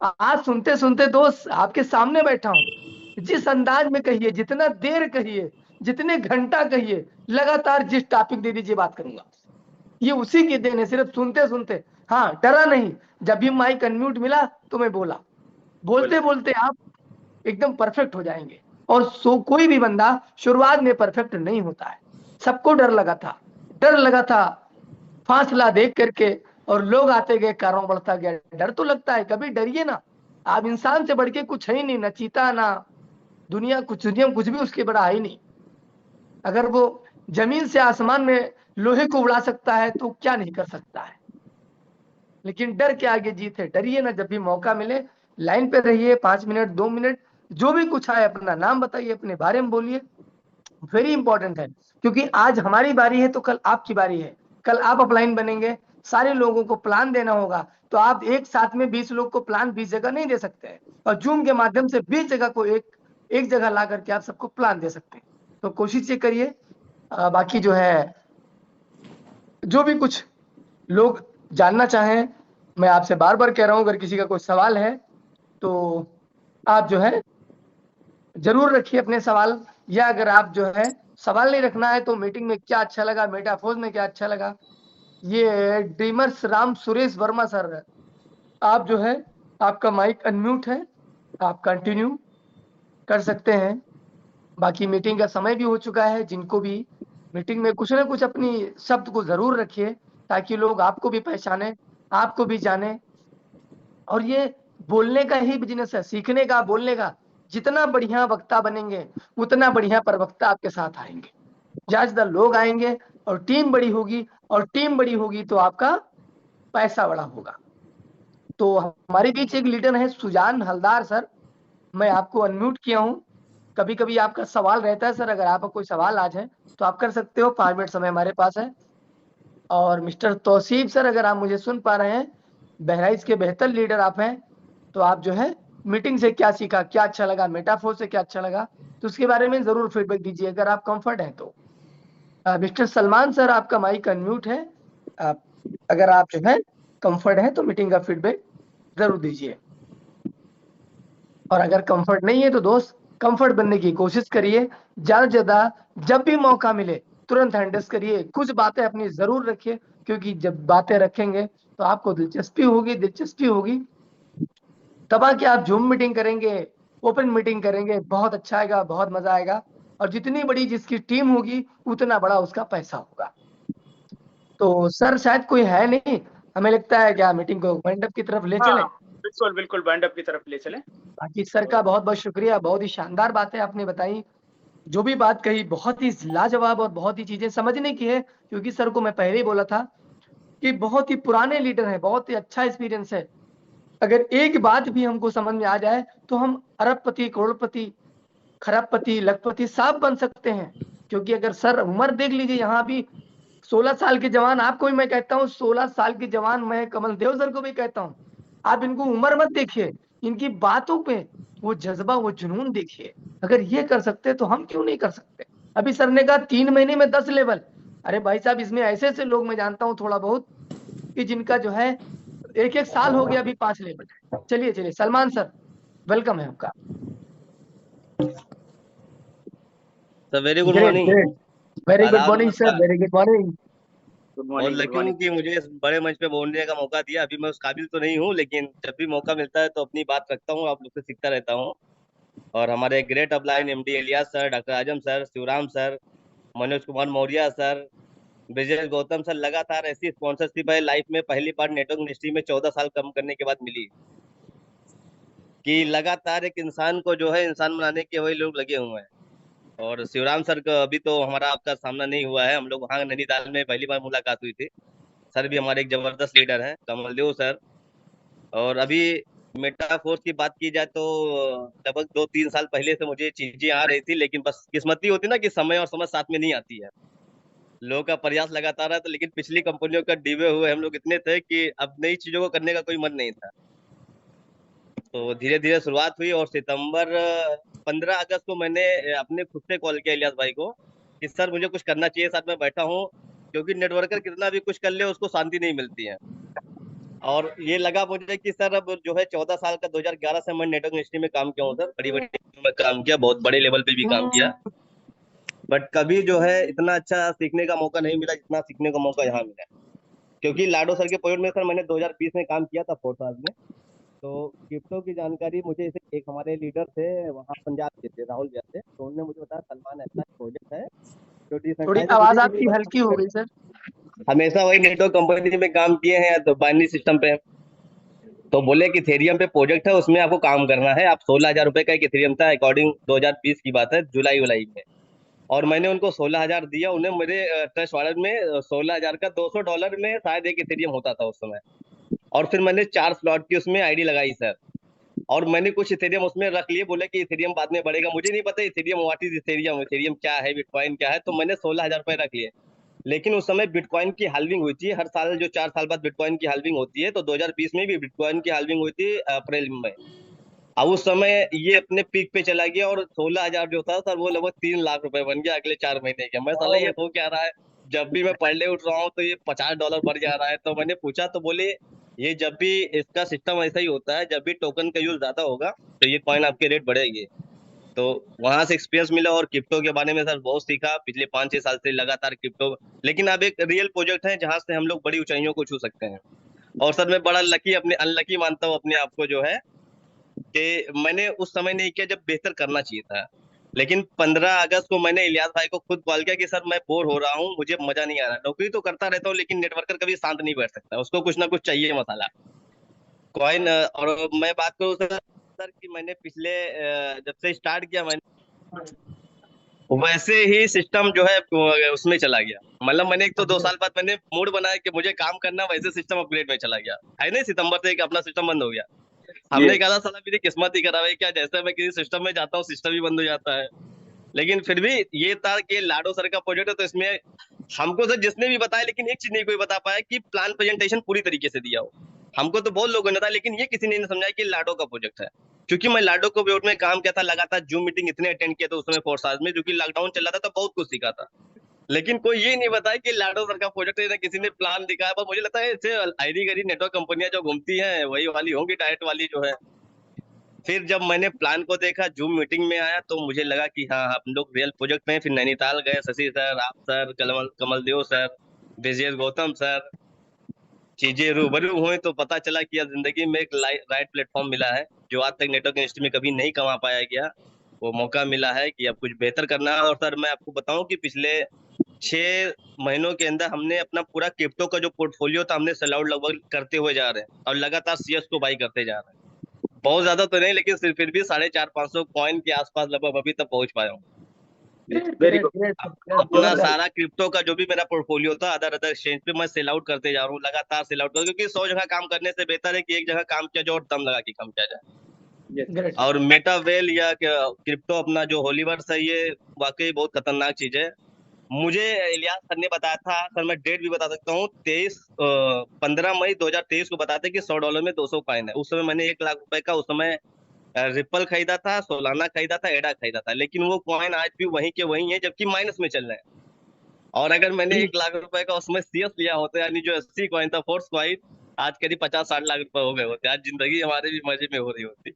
आज सुनते सुनते दोस्त आपके सामने बैठा हूं। जिस अंदाज में कहिए, जितना देर कहिए, जितने घंटा कहिए, लगातार जिस टॉपिक दे दीजिए बात करूंगा। ये उसी की देन है, सिर्फ सुनते सुनते। हाँ, डरा नहीं, जब भी माइक अनम्यूट मिला तो मैं बोला। बोलते बोलते आप एकदम परफेक्ट हो जाएंगे। और कोई भी बंदा शुरुआत में परफेक्ट नहीं होता है। सबको डर लगा था, डर लगा था फासला देख करके, और लोग आते गए, कारण बढ़ता गया। डर तो लगता है, कभी डरिए ना। आप इंसान से बढ़ के कुछ है ही नहीं, ना चीता, ना दुनिया कुछ भी उसके बड़ा है ही नहीं। अगर वो जमीन से आसमान में लोहे को उड़ा सकता है तो क्या नहीं कर सकता है। लेकिन डर के आगे जीत है। डरिए ना, जब भी मौका मिले लाइन पे रहिए, 5 मिनट 2 मिनट जो भी कुछ आए, अपना नाम बताइए, अपने बारे में बोलिए। वेरी इंपॉर्टेंट है, क्योंकि आज हमारी बारी है तो कल आपकी बारी है। कल आप अपलाइन बनेंगे, सारे लोगों को प्लान देना होगा, तो आप एक साथ में 20 लोग को प्लान 20 जगह नहीं दे सकते हैं, और जूम के माध्यम से 20 जगह को एक जगह ला करके आप सबको प्लान दे सकते हैं। तो कोशिश ये करिए। बाकी जो है, जो भी कुछ लोग जानना चाहें, मैं आपसे बार बार कह रहा हूं, अगर किसी का कोई सवाल है तो आप जो है जरूर रखिए अपने सवाल। या अगर आप जो है सवाल नहीं रखना है तो मीटिंग में क्या अच्छा लगा, मेटाफोर में क्या अच्छा लगा, ये ड्रीमर्स राम सुरेश वर्मा सर, आप जो है आपका माइक अनम्यूट है, आप कंटिन्यू कर सकते हैं। बाकी मीटिंग का समय भी हो चुका है। जिनको भी मीटिंग में कुछ ना कुछ अपनी शब्द को जरूर रखिए, ताकि लोग आपको भी पहचाने, आपको भी जाने। और ये बोलने का ही बिजनेस है, सीखने का, बोलने का। जितना बढ़िया वक्ता बनेंगे, उतना बढ़िया प्रवक्ता आपके साथ आएंगे। ज्यादा लोग आएंगे और टीम बड़ी होगी, और टीम बड़ी होगी तो आपका पैसा बड़ा होगा। तो हमारे बीच एक लीडर है सुजान हलदार सर, मैं आपको अनम्यूट किया हूँ। कभी कभी आपका सवाल रहता है सर, अगर आपका कोई सवाल आज है तो आप कर सकते हो, 5 मिनट समय हमारे पास है। और मिस्टर तौसीफ सर, अगर आप मुझे सुन पा रहे हैं, बहराइच के बेहतर लीडर आप हैं, तो आप जो है मीटिंग से क्या सीखा, क्या अच्छा लगा, मेटाफोर से क्या अच्छा लगा, तो उसके बारे में जरूर फीडबैक दीजिए अगर आप कंफर्ट हैं तो। मिस्टर सलमान सर, आपका माइक अनम्यूट है, आप अगर आप जो है कंफर्ट है तो मीटिंग का फीडबैक जरूर दीजिए। और अगर कंफर्ट नहीं है तो दोस्त कंफर्ट बनने की कोशिश करिए, ज्यादा से ज्यादा जब भी मौका मिले तुरंत हैंडल्स करिए, कुछ बातें अपनी जरूर रखिए, क्योंकि जब बातें रखेंगे तो आपको दिलचस्पी होगी तब आके आप जूम मीटिंग करेंगे, ओपन मीटिंग करेंगे, बहुत अच्छा आएगा, बहुत मजा आएगा। और जितनी बड़ी जिसकी टीम होगी उतना बड़ा उसका पैसा होगा। तो सर शायद कोई है नहीं, हमें लगता है क्या मीटिंग को मंडप की तरफ ले चले। हाँ, बिल्कुल बिल्कुल, वाइंड अप की तरफ ले चले। बाकी सर का बहुत बहुत शुक्रिया, बहुत ही शानदार बातें आपने बताई, जो भी बात कही बहुत ही लाजवाब और बहुत ही चीजें समझने की है, क्योंकि सर को मैं पहले ही बोला था कि बहुत ही पुराने लीडर हैं, बहुत ही अच्छा एक्सपीरियंस है। अगर एक बात भी हमको समझ में आ जाए तो हम अरबपति, करोड़पति, खरबपति, लखपति सब बन सकते हैं। क्योंकि अगर सर उम्र देख लीजिए, यहाँ भी 16 साल के जवान, आपको भी मैं कहता हूँ 16 साल के जवान, मैं कमल देव सर को भी कहता हूँ, आप इनको उम्र मत देखिए, इनकी बातों पे वो जज्बा, वो जुनून देखिए। अगर ये कर सकते तो हम क्यों नहीं कर सकते। अभी सर ने कहा 3 महीने में 10 लेवल, अरे भाई साहब, इसमें ऐसे ऐसे लोग मैं जानता हूँ थोड़ा बहुत कि जिनका जो है एक एक साल हो गया, अभी 5 लेवल। चलिए चलिए सलमान सर, वेलकम है आपका। Sir very good great morning. Great, very good आदाब मॉर्निंग सर, नमस्कार। Very good morning. गुड और मॉर्निंग, गुड लकी हूँ मॉर्निंग। कि मुझे इस बड़े मंच पे बोलने का मौका दिया। अभी मैं उस काबिल तो नहीं हूँ, लेकिन जब भी मौका मिलता है तो अपनी बात रखता हूँ, आप लोग से सीखता रहता हूँ। और हमारे great upline MD Ilyas sir, doctor Azam sir, Shivram sir, Manoj Kumar Maurya sir, Brijesh Gautam sir, लगातार ऐसी स्पॉन्सरशिप है लाइफ में पहली बार नेटवर्क इंडस्ट्री में 14 साल कम करने के बाद मिली, कि लगातार एक इंसान को जो है इंसान बनाने के वही लोग लगे हुए हैं। और शिवराम सर का अभी तो हमारा आपका सामना नहीं हुआ है, हम लोग वहाँ नैनीताल में पहली बार मुलाकात हुई थी। सर भी हमारे एक जबरदस्त लीडर हैं, कमलदेव सर। और अभी मेटाफोर्स की बात की जाए तो लगभग 2-3 साल पहले से मुझे चीजें आ रही थी, लेकिन बस किस्मती होती ना कि समय और समझ साथ में नहीं आती है। लोगों का प्रयास लगातार है, तो लेकिन पिछली कंपनियों का डिबे हुए हम लोग इतने थे कि अब नई चीजों को करने का कोई मन नहीं था। तो धीरे धीरे शुरुआत हुई, और सितंबर 15 अगस्त को मैंने अपने खुद से कॉल किया इलियास भाई को कि सर मुझे कुछ करना चाहिए, साथ में बैठा हूँ। क्योंकि नेटवर्कर कितना भी कुछ कर ले उसको शांति नहीं मिलती है। और ये लगा मुझे कि सर अब जो है 14 साल का 2011 से मैं नेटवर्क इंडस्ट्री में काम किया हूँ सर, बड़ी बड़ी टीम में काम किया, बहुत बड़े लेवल पे भी काम किया। बट कभी जो है इतना अच्छा सीखने का मौका नहीं मिला जितना सीखने का मौका यहाँ मिला। क्योंकि लाडो सर के प्रोजेक्ट में सर मैंने 2020 में काम किया था, फोर्थ में। तो क्रिप्टो की जानकारी मुझे एक हमारे लीडर थे वहाँ पंजाब के थे, राहुल जैसे, तो उन्होंने मुझे बताया सलमान ऐसा प्रोजेक्ट है जो थोड़ी डिसेंट्रलाइज आवाज मुझे भी नहीं आपकी हल्की हो पता। गई सर। हमेशा वही नेटवर्क कंपनी में काम किए हैं तो बाइनरी सिस्टम पे। तो बोले कि इथेरियम पे प्रोजेक्ट है, उसमें आपको काम करना है। आप 16,000 रुपए का एक इथेरियम था, अकॉर्डिंग 2020 की बात है, जुलाई उलाई में। और मैंने उनको 16,000 दिया, उन्हें मेरे ट्रस्ट वॉलेट में 16,000 का $200 में शायद एक इथेरियम होता था उस समय। और फिर मैंने 4 स्लॉट की उसमें आईडी लगाई सर, और मैंने कुछ इथेरियम उसमें रख लिए। बोले कि इथेरियम बाद में बढ़ेगा, मुझे नहीं पता Ethereum what is Ethereum, Ethereum क्या है, बिटकॉइन क्या है। तो मैंने 16,000 रुपए रख लिए। लेकिन उस समय बिटकॉइन की हाल्विंग हुई थी, हर साल जो 4 साल बाद बिटकॉइन की हाल्विंग होती है, तो 2020 में भी बिटकॉइन की हाल्विंग हुई थी अप्रैल में। अब उस समय ये अपने पीक पे चला गया, और 16,000 जो था सर वो लगभग 3 लाख रुपए बन गया अगले 4 महीने के। मैं साला ये हो क्या रहा है, जब भी मैं पर डे उठ रहा हूँ तो ये $50 बढ़ जा रहा है। तो मैंने पूछा, तो बोले ये जब भी इसका सिस्टम ऐसा ही होता है, जब भी टोकन का यूज ज्यादा होगा तो ये कॉइन आपके रेट बढ़ेगी। तो वहां से एक्सपीरियंस मिला, और क्रिप्टो के बारे में सर बहुत सीखा पिछले 5-6 साल से लगातार क्रिप्टो। लेकिन अब एक रियल प्रोजेक्ट है जहां से हम लोग बड़ी ऊंचाइयों को छू सकते हैं। और सर मैं बड़ा लकी, अपने अनलकी मानता हूँ अपने आप को जो है, कि मैंने उस समय नहीं किया जब बेहतर करना चाहिए था। लेकिन 15 अगस्त को मैंने इलियास भाई को खुद कॉल किया कि सर मैं बोर हो रहा हूँ, मुझे मजा नहीं आ रहा। नौकरी तो करता रहता हूँ, लेकिन नेटवर्कर कभी शांत नहीं बैठ सकता, उसको कुछ ना कुछ चाहिए मसाला, कॉइन। और मैं बात करूँ सर कि मैंने पिछले जब से स्टार्ट किया मैंने, वैसे ही सिस्टम जो है उसमें चला गया। मतलब मैंने एक तो 2 साल बाद मैंने मूड बनाया कि मुझे काम करना, वैसे सिस्टम अपग्रेड में चला गया है नहीं, सितंबर से एक अपना सिस्टम बंद हो गया। हमने कहा था साला मेरी किस्मत ही खराब है क्या, जैसे मैं किसी सिस्टम में जाता हूँ सिस्टम ही बंद हो जाता है। लेकिन फिर भी ये था कि लाडो सर का प्रोजेक्ट है तो इसमें हमको सर जिसने भी बताया, लेकिन एक चीज नहीं कोई बता पाया कि प्लान प्रेजेंटेशन पूरी तरीके से दिया हो। हमको तो बहुत लोगों ने था, लेकिन ये किसी ने नहीं समझा कि लाडो का प्रोजेक्ट है। क्योंकि मैं लाडो को बोर्ड में काम किया था, लगातार जूम मीटिंग इतने अटेंड किया था उस समय 4 साल में, क्योंकि लॉकडाउन चल रहा था तो बहुत कुछ सीखा था। लेकिन कोई ये नहीं बताया कि लाडो सर का प्रोजेक्ट है, किसी ने प्लान दिखाया। पर मुझे लगता है ऐसे आईडी गरी नेटवर्क कंपनियां जो घूमती हैं वही वाली होंगी, डायरेक्ट वाली जो है। फिर जब मैंने प्लान को देखा, जूम मीटिंग में आया, तो मुझे लगा कि हाँ हम लोग रियल प्रोजेक्ट में। फिर नैनीताल गए, शशि सर, आप सर, कमलदेव सर, विजय गौतम सर, चीजें रूबरू हुई तो पता चला कि अब जिंदगी में एक राइट प्लेटफॉर्म मिला है जो आज तक नेटवर्क इंडस्ट्री में कभी नहीं कमा पाया गया। वो मौका मिला है कि अब कुछ बेहतर करना है। और सर मैं आपको बताऊं कि पिछले 6 महीनों के अंदर हमने अपना पूरा क्रिप्टो का जो पोर्टफोलियो था हमने सेल आउट लगभग करते हुए जा रहे हैं, और लगातार सीएस को बाई करते जा रहे हैं। बहुत ज्यादा तो नहीं, लेकिन फिर भी 450-500 कॉइन के आसपास लगभग अभी तक पहुंच पाया हूँ। Very good. अपना सारा क्रिप्टो का जो भी मेरा पोर्टफोलियो था अदर एक्सचेंज पे मैं सेल आउट करते जा रहा हूँ, लगातार सेल आउट कर, क्योंकि 100 जगह काम करने से बेहतर है कि एक जगह काम किया जाए और दम लगा के काम किया जाए। और मेटावेल या क्रिप्टो अपना जो होलीवर्स है, ये वाकई बहुत खतरनाक चीज है। मुझे इलियास सर ने बताया था, सर मैं डेट भी बता सकता हूँ, 15 मई 2023 को बताते कि $100 में 200 कॉइन है। उस समय मैंने 1 लाख रुपए का उस समय रिपल खरीदा था, सोलाना खरीदा था, एडा खरीदा था, लेकिन वो कॉइन आज भी वहीं के वहीं है, जबकि माइनस में चल रहे हैं। और अगर मैंने 1 लाख रुपए का उसमें सीएस लिया होता, यानी जो 80 कॉइन था, फोर्स कॉइन, आज करीब 50-60 लाख रुपए हो गए होते। आज जिंदगी हमारे भी मजे में हो रही होती।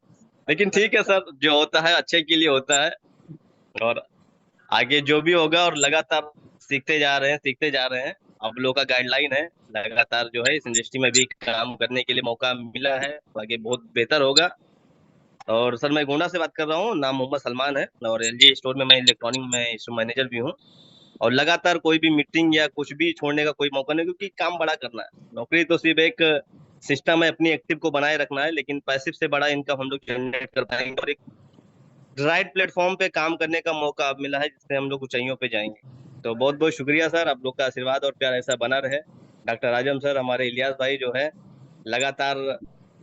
लेकिन ठीक है सर, जो होता है अच्छे के लिए होता है, और आगे जो भी होगा, और लगातार सीखते जा रहे हैं, सीखते जा रहे हैं। आप लोगों का गाइडलाइन है, लगातार जो है इस इंडस्ट्री में भी काम करने के लिए मौका मिला है, आगे बहुत बेहतर होगा। और सर मैं गोंडा से बात कर रहा हूँ, नाम मोहम्मद सलमान है, और एलजी स्टोर में मैं इलेक्ट्रॉनिक में मैनेजर भी हूँ। और लगातार कोई भी मीटिंग या कुछ भी छोड़ने का कोई मौका नहीं, क्योंकि काम बड़ा करना है। नौकरी तो सिर्फ एक सिस्टम है, अपनी एक्टिव को बनाए रखना है, लेकिन पैसिव से बड़ा इनकम हम लोग जनरेट कर पाएंगे, और एक राइट प्लेटफॉर्म पे काम करने का मौका अब मिला है, जिससे हम लोग ऊंचाइयों पे जाएंगे। तो बहुत बहुत शुक्रिया सर, आप लोग का आशीर्वाद और प्यार ऐसा बना रहे। डॉक्टर आजम सर, हमारे इलियास भाई जो है लगातार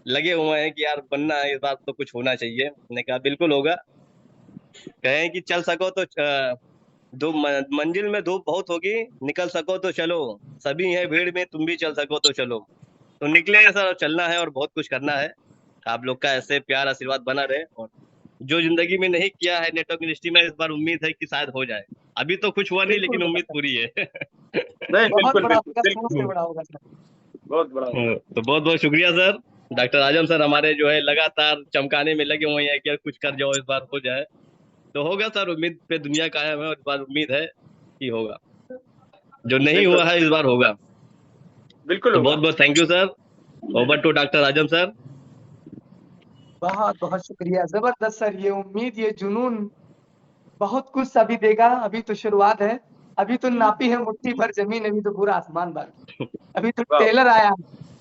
लगे हुए हैं कि यार बनना है, इस बार तो कुछ होना चाहिए। मैंने कहा बिल्कुल होगा। कहें कि चल सको तो मंजिल में धूप बहुत होगी, निकल सको तो चलो, सभी हैं भीड़ में, तुम भी चल सको तो चलो। तो निकले हैं सर, और चलना है और बहुत कुछ करना है। आप लोग का ऐसे प्यार आशीर्वाद बना रहे, और जो जिंदगी में नहीं किया है नेटवर्क इंडस्ट्री में, इस बार उम्मीद है कि शायद हो जाए। अभी तो कुछ हुआ नहीं, लेकिन उम्मीद पूरी है। नहीं, बहुत बिल्कुल बड़ा बिल्कुल होगा, बिल्कुल, सोच से बड़ा होगा सर। बहुत बड़ा होगा। तो बहुत बहुत शुक्रिया सर। डॉक्टर आजम सर हमारे जो है लगातार चमकाने में लगे हुए हैं कि यार कुछ कर जाओ, इस बार हो जाए। तो होगा सर, उम्मीद पे दुनिया कायम है, और इस बार उम्मीद है कि होगा। जो नहीं बिल्कुल हुआ है इस बार होगा। बिल्कुल तो होगा। बहुत बहुत thank you sir. Over to doctor Azam sir. बहुत बहुत शुक्रिया, जबरदस्त सर। ये उम्मीद, ये जुनून बहुत कुछ अभी देगा। अभी तो शुरुआत है, अभी तो नापी है मुट्ठी भर जमीन, अभी तो पूरा आसमान बाकी। अभी तो वाह, टेलर आया,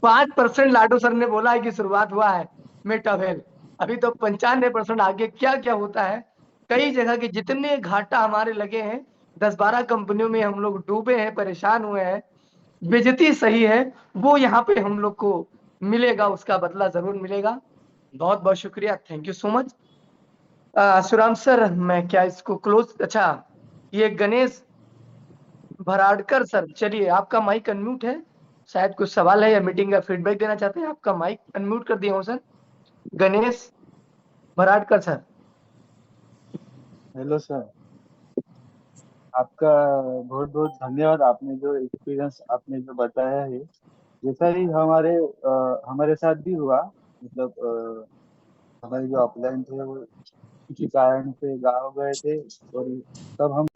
5% लाडो सर ने बोला है कि शुरुआत हुआ है मेटावेल। अभी तो 95% आगे क्या क्या होता है। कई जगह के जितने घाटा हमारे लगे हैं, 10-12 कंपनियों में हम लोग डूबे हैं, परेशान हुए हैं, बेइज्जती सही है, वो यहाँ पे हम लोग को मिलेगा, उसका बदला जरूर मिलेगा। बहुत बहुत शुक्रिया, thank you so much. Suram sir, मैं क्या इसको क्लोज, अच्छा ये गणेश भराड़कर सर, चलिए आपका माइक अनम्यूट है, शायद कुछ सवाल है या मीटिंग का फीडबैक देना चाहते हैं। आपका माइक अनम्यूट कर दिया हूँ sir, Ganesh Bharadkar sir. Hello sir, आपका बहुत बहुत धन्यवाद। आपने जो एक्सपीरियंस आपने जो बताया है, जैसा ही हमारे साथ भी हुआ। मतलब हमारे जो अपलाइन थे वो किसी कारण से गाँव गए थे, और तब हम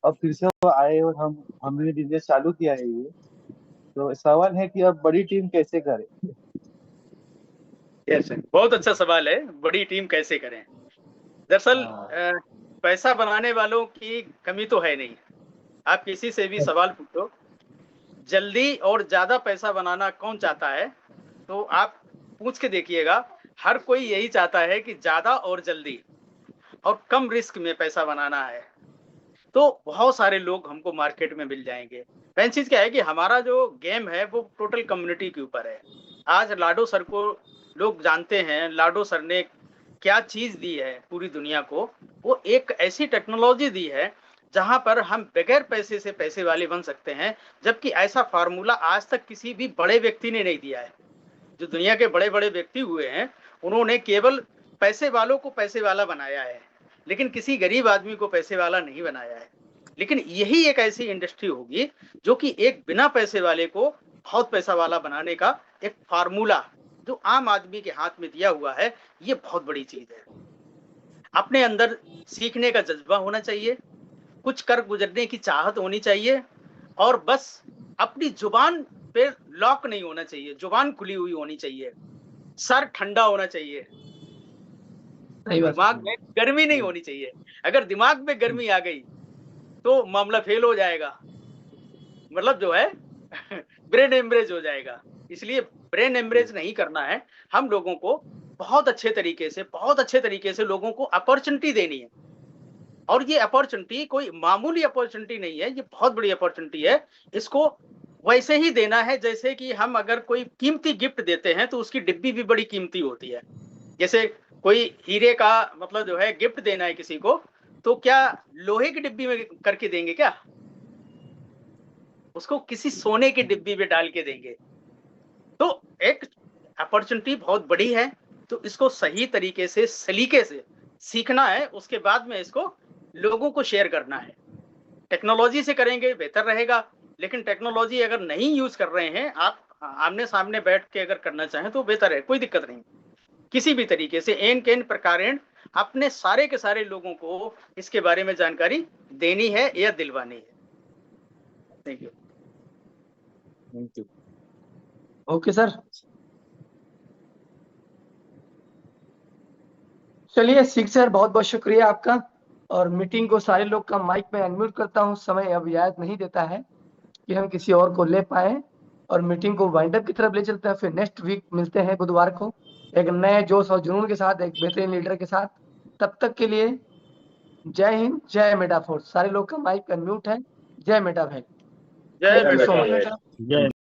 अब फिर से वो आए, और हमने बिजनेस चालू किया है ये। तो सवाल है कि अब बड़ी टीम कैसे करें। यस, बहुत अच्छा सवाल है, बड़ी टीम कैसे करें। दरअसल पैसा बनाने वालों की कमी तो है नहीं। आप किसी से भी सवाल पूछो, जल्दी और ज्यादा पैसा बनाना कौन चाहता है, तो आप पूछ के देखिएगा, हर कोई यही चाहता है कि ज्यादा और जल्दी और कम रिस्क में पैसा बनाना है। तो बहुत सारे लोग हमको मार्केट में मिल जाएंगे। मेन चीज क्या है कि हमारा जो गेम है वो टोटल कम्युनिटी के ऊपर है। आज लाडो सर को लोग जानते हैं, लाडो सर ने क्या चीज दी है पूरी दुनिया को। वो एक ऐसी टेक्नोलॉजी दी है जहां पर हम बगैर पैसे से पैसे वाले बन सकते हैं, जबकि ऐसा फार्मूला आज तक किसी भी बड़े व्यक्ति ने नहीं दिया है। जो दुनिया के बड़े बड़े व्यक्ति हुए हैं उन्होंने केवल पैसे वालों को पैसे वाला बनाया है, लेकिन किसी गरीब आदमी को पैसे वाला नहीं बनाया है। लेकिन यही एक ऐसी इंडस्ट्री होगी जो कि एक बिना पैसे वाले को बहुत पैसा वाला बनाने का एक फार्मूला जो आम आदमी के हाथ में दिया हुआ है। ये बहुत बड़ी चीज है। अपने अंदर सीखने का जज्बा होना चाहिए, कुछ कर गुजरने की चाहत होनी चाहिए, और बस अपनी जुबान पे लॉक नहीं होना चाहिए, जुबान खुली हुई होनी चाहिए, सर ठंडा होना चाहिए, सही बात। दिमाग में गर्मी नहीं होनी चाहिए। अगर दिमाग में गर्मी आ गई तो मामला फेल हो जाएगा, मतलब जो है ब्रेन एमरेज हो जाएगा। इसलिए ब्रेन एमरेज नहीं करना है। हम लोगों को बहुत अच्छे तरीके से लोगों को अपॉर्चुनिटी देनी है, और ये अपॉर्चुनिटी कोई मामूली अपॉर्चुनिटी नहीं है, ये बहुत बड़ी अपॉर्चुनिटी है। इसको वैसे ही देना है जैसे कि हम अगर कोई कीमती गिफ्ट देते हैं तो उसकी डिब्बी भी बड़ी कीमती होती है। जैसे कोई हीरे का मतलब जो है गिफ्ट देना है किसी को, तो क्या लोहे की डिब्बी में करके देंगे क्या? उसको किसी सोने की डिब्बी में डाल के देंगे। तो एक अपॉर्चुनिटी बहुत बड़ी है, तो इसको सही तरीके से सलीके से सीखना है, उसके बाद में इसको लोगों को शेयर करना है। टेक्नोलॉजी से करेंगे बेहतर रहेगा, लेकिन टेक्नोलॉजी अगर नहीं यूज कर रहे हैं, आप आमने सामने बैठ के अगर करना चाहें तो बेहतर है, कोई दिक्कत नहीं। किसी भी तरीके से एन केन प्रकारेण अपने सारे के सारे लोगों को इसके बारे में जानकारी देनी है या दिलवानी है। Thank you. Thank you. Okay sir, चलिए सिख सर, बहुत बहुत शुक्रिया आपका। और मीटिंग को सारे लोग का माइक में अनम्यूट करता हूँ। समय अब इजाजत नहीं देता है कि हम किसी और को ले पाए, और मीटिंग को वाइंड अप की तरफ ले चलते हैं। फिर नेक्स्ट वीक मिलते हैं बुधवार को एक नए जोश और जुनून के साथ, एक बेहतरीन लीडर के साथ। तब तक के लिए जय हिंद, जय मेटाफोर्स। सारे लोग का माइक अनम्यूट है। जय मेटा भाई। जय thank you so Meta. Much. जय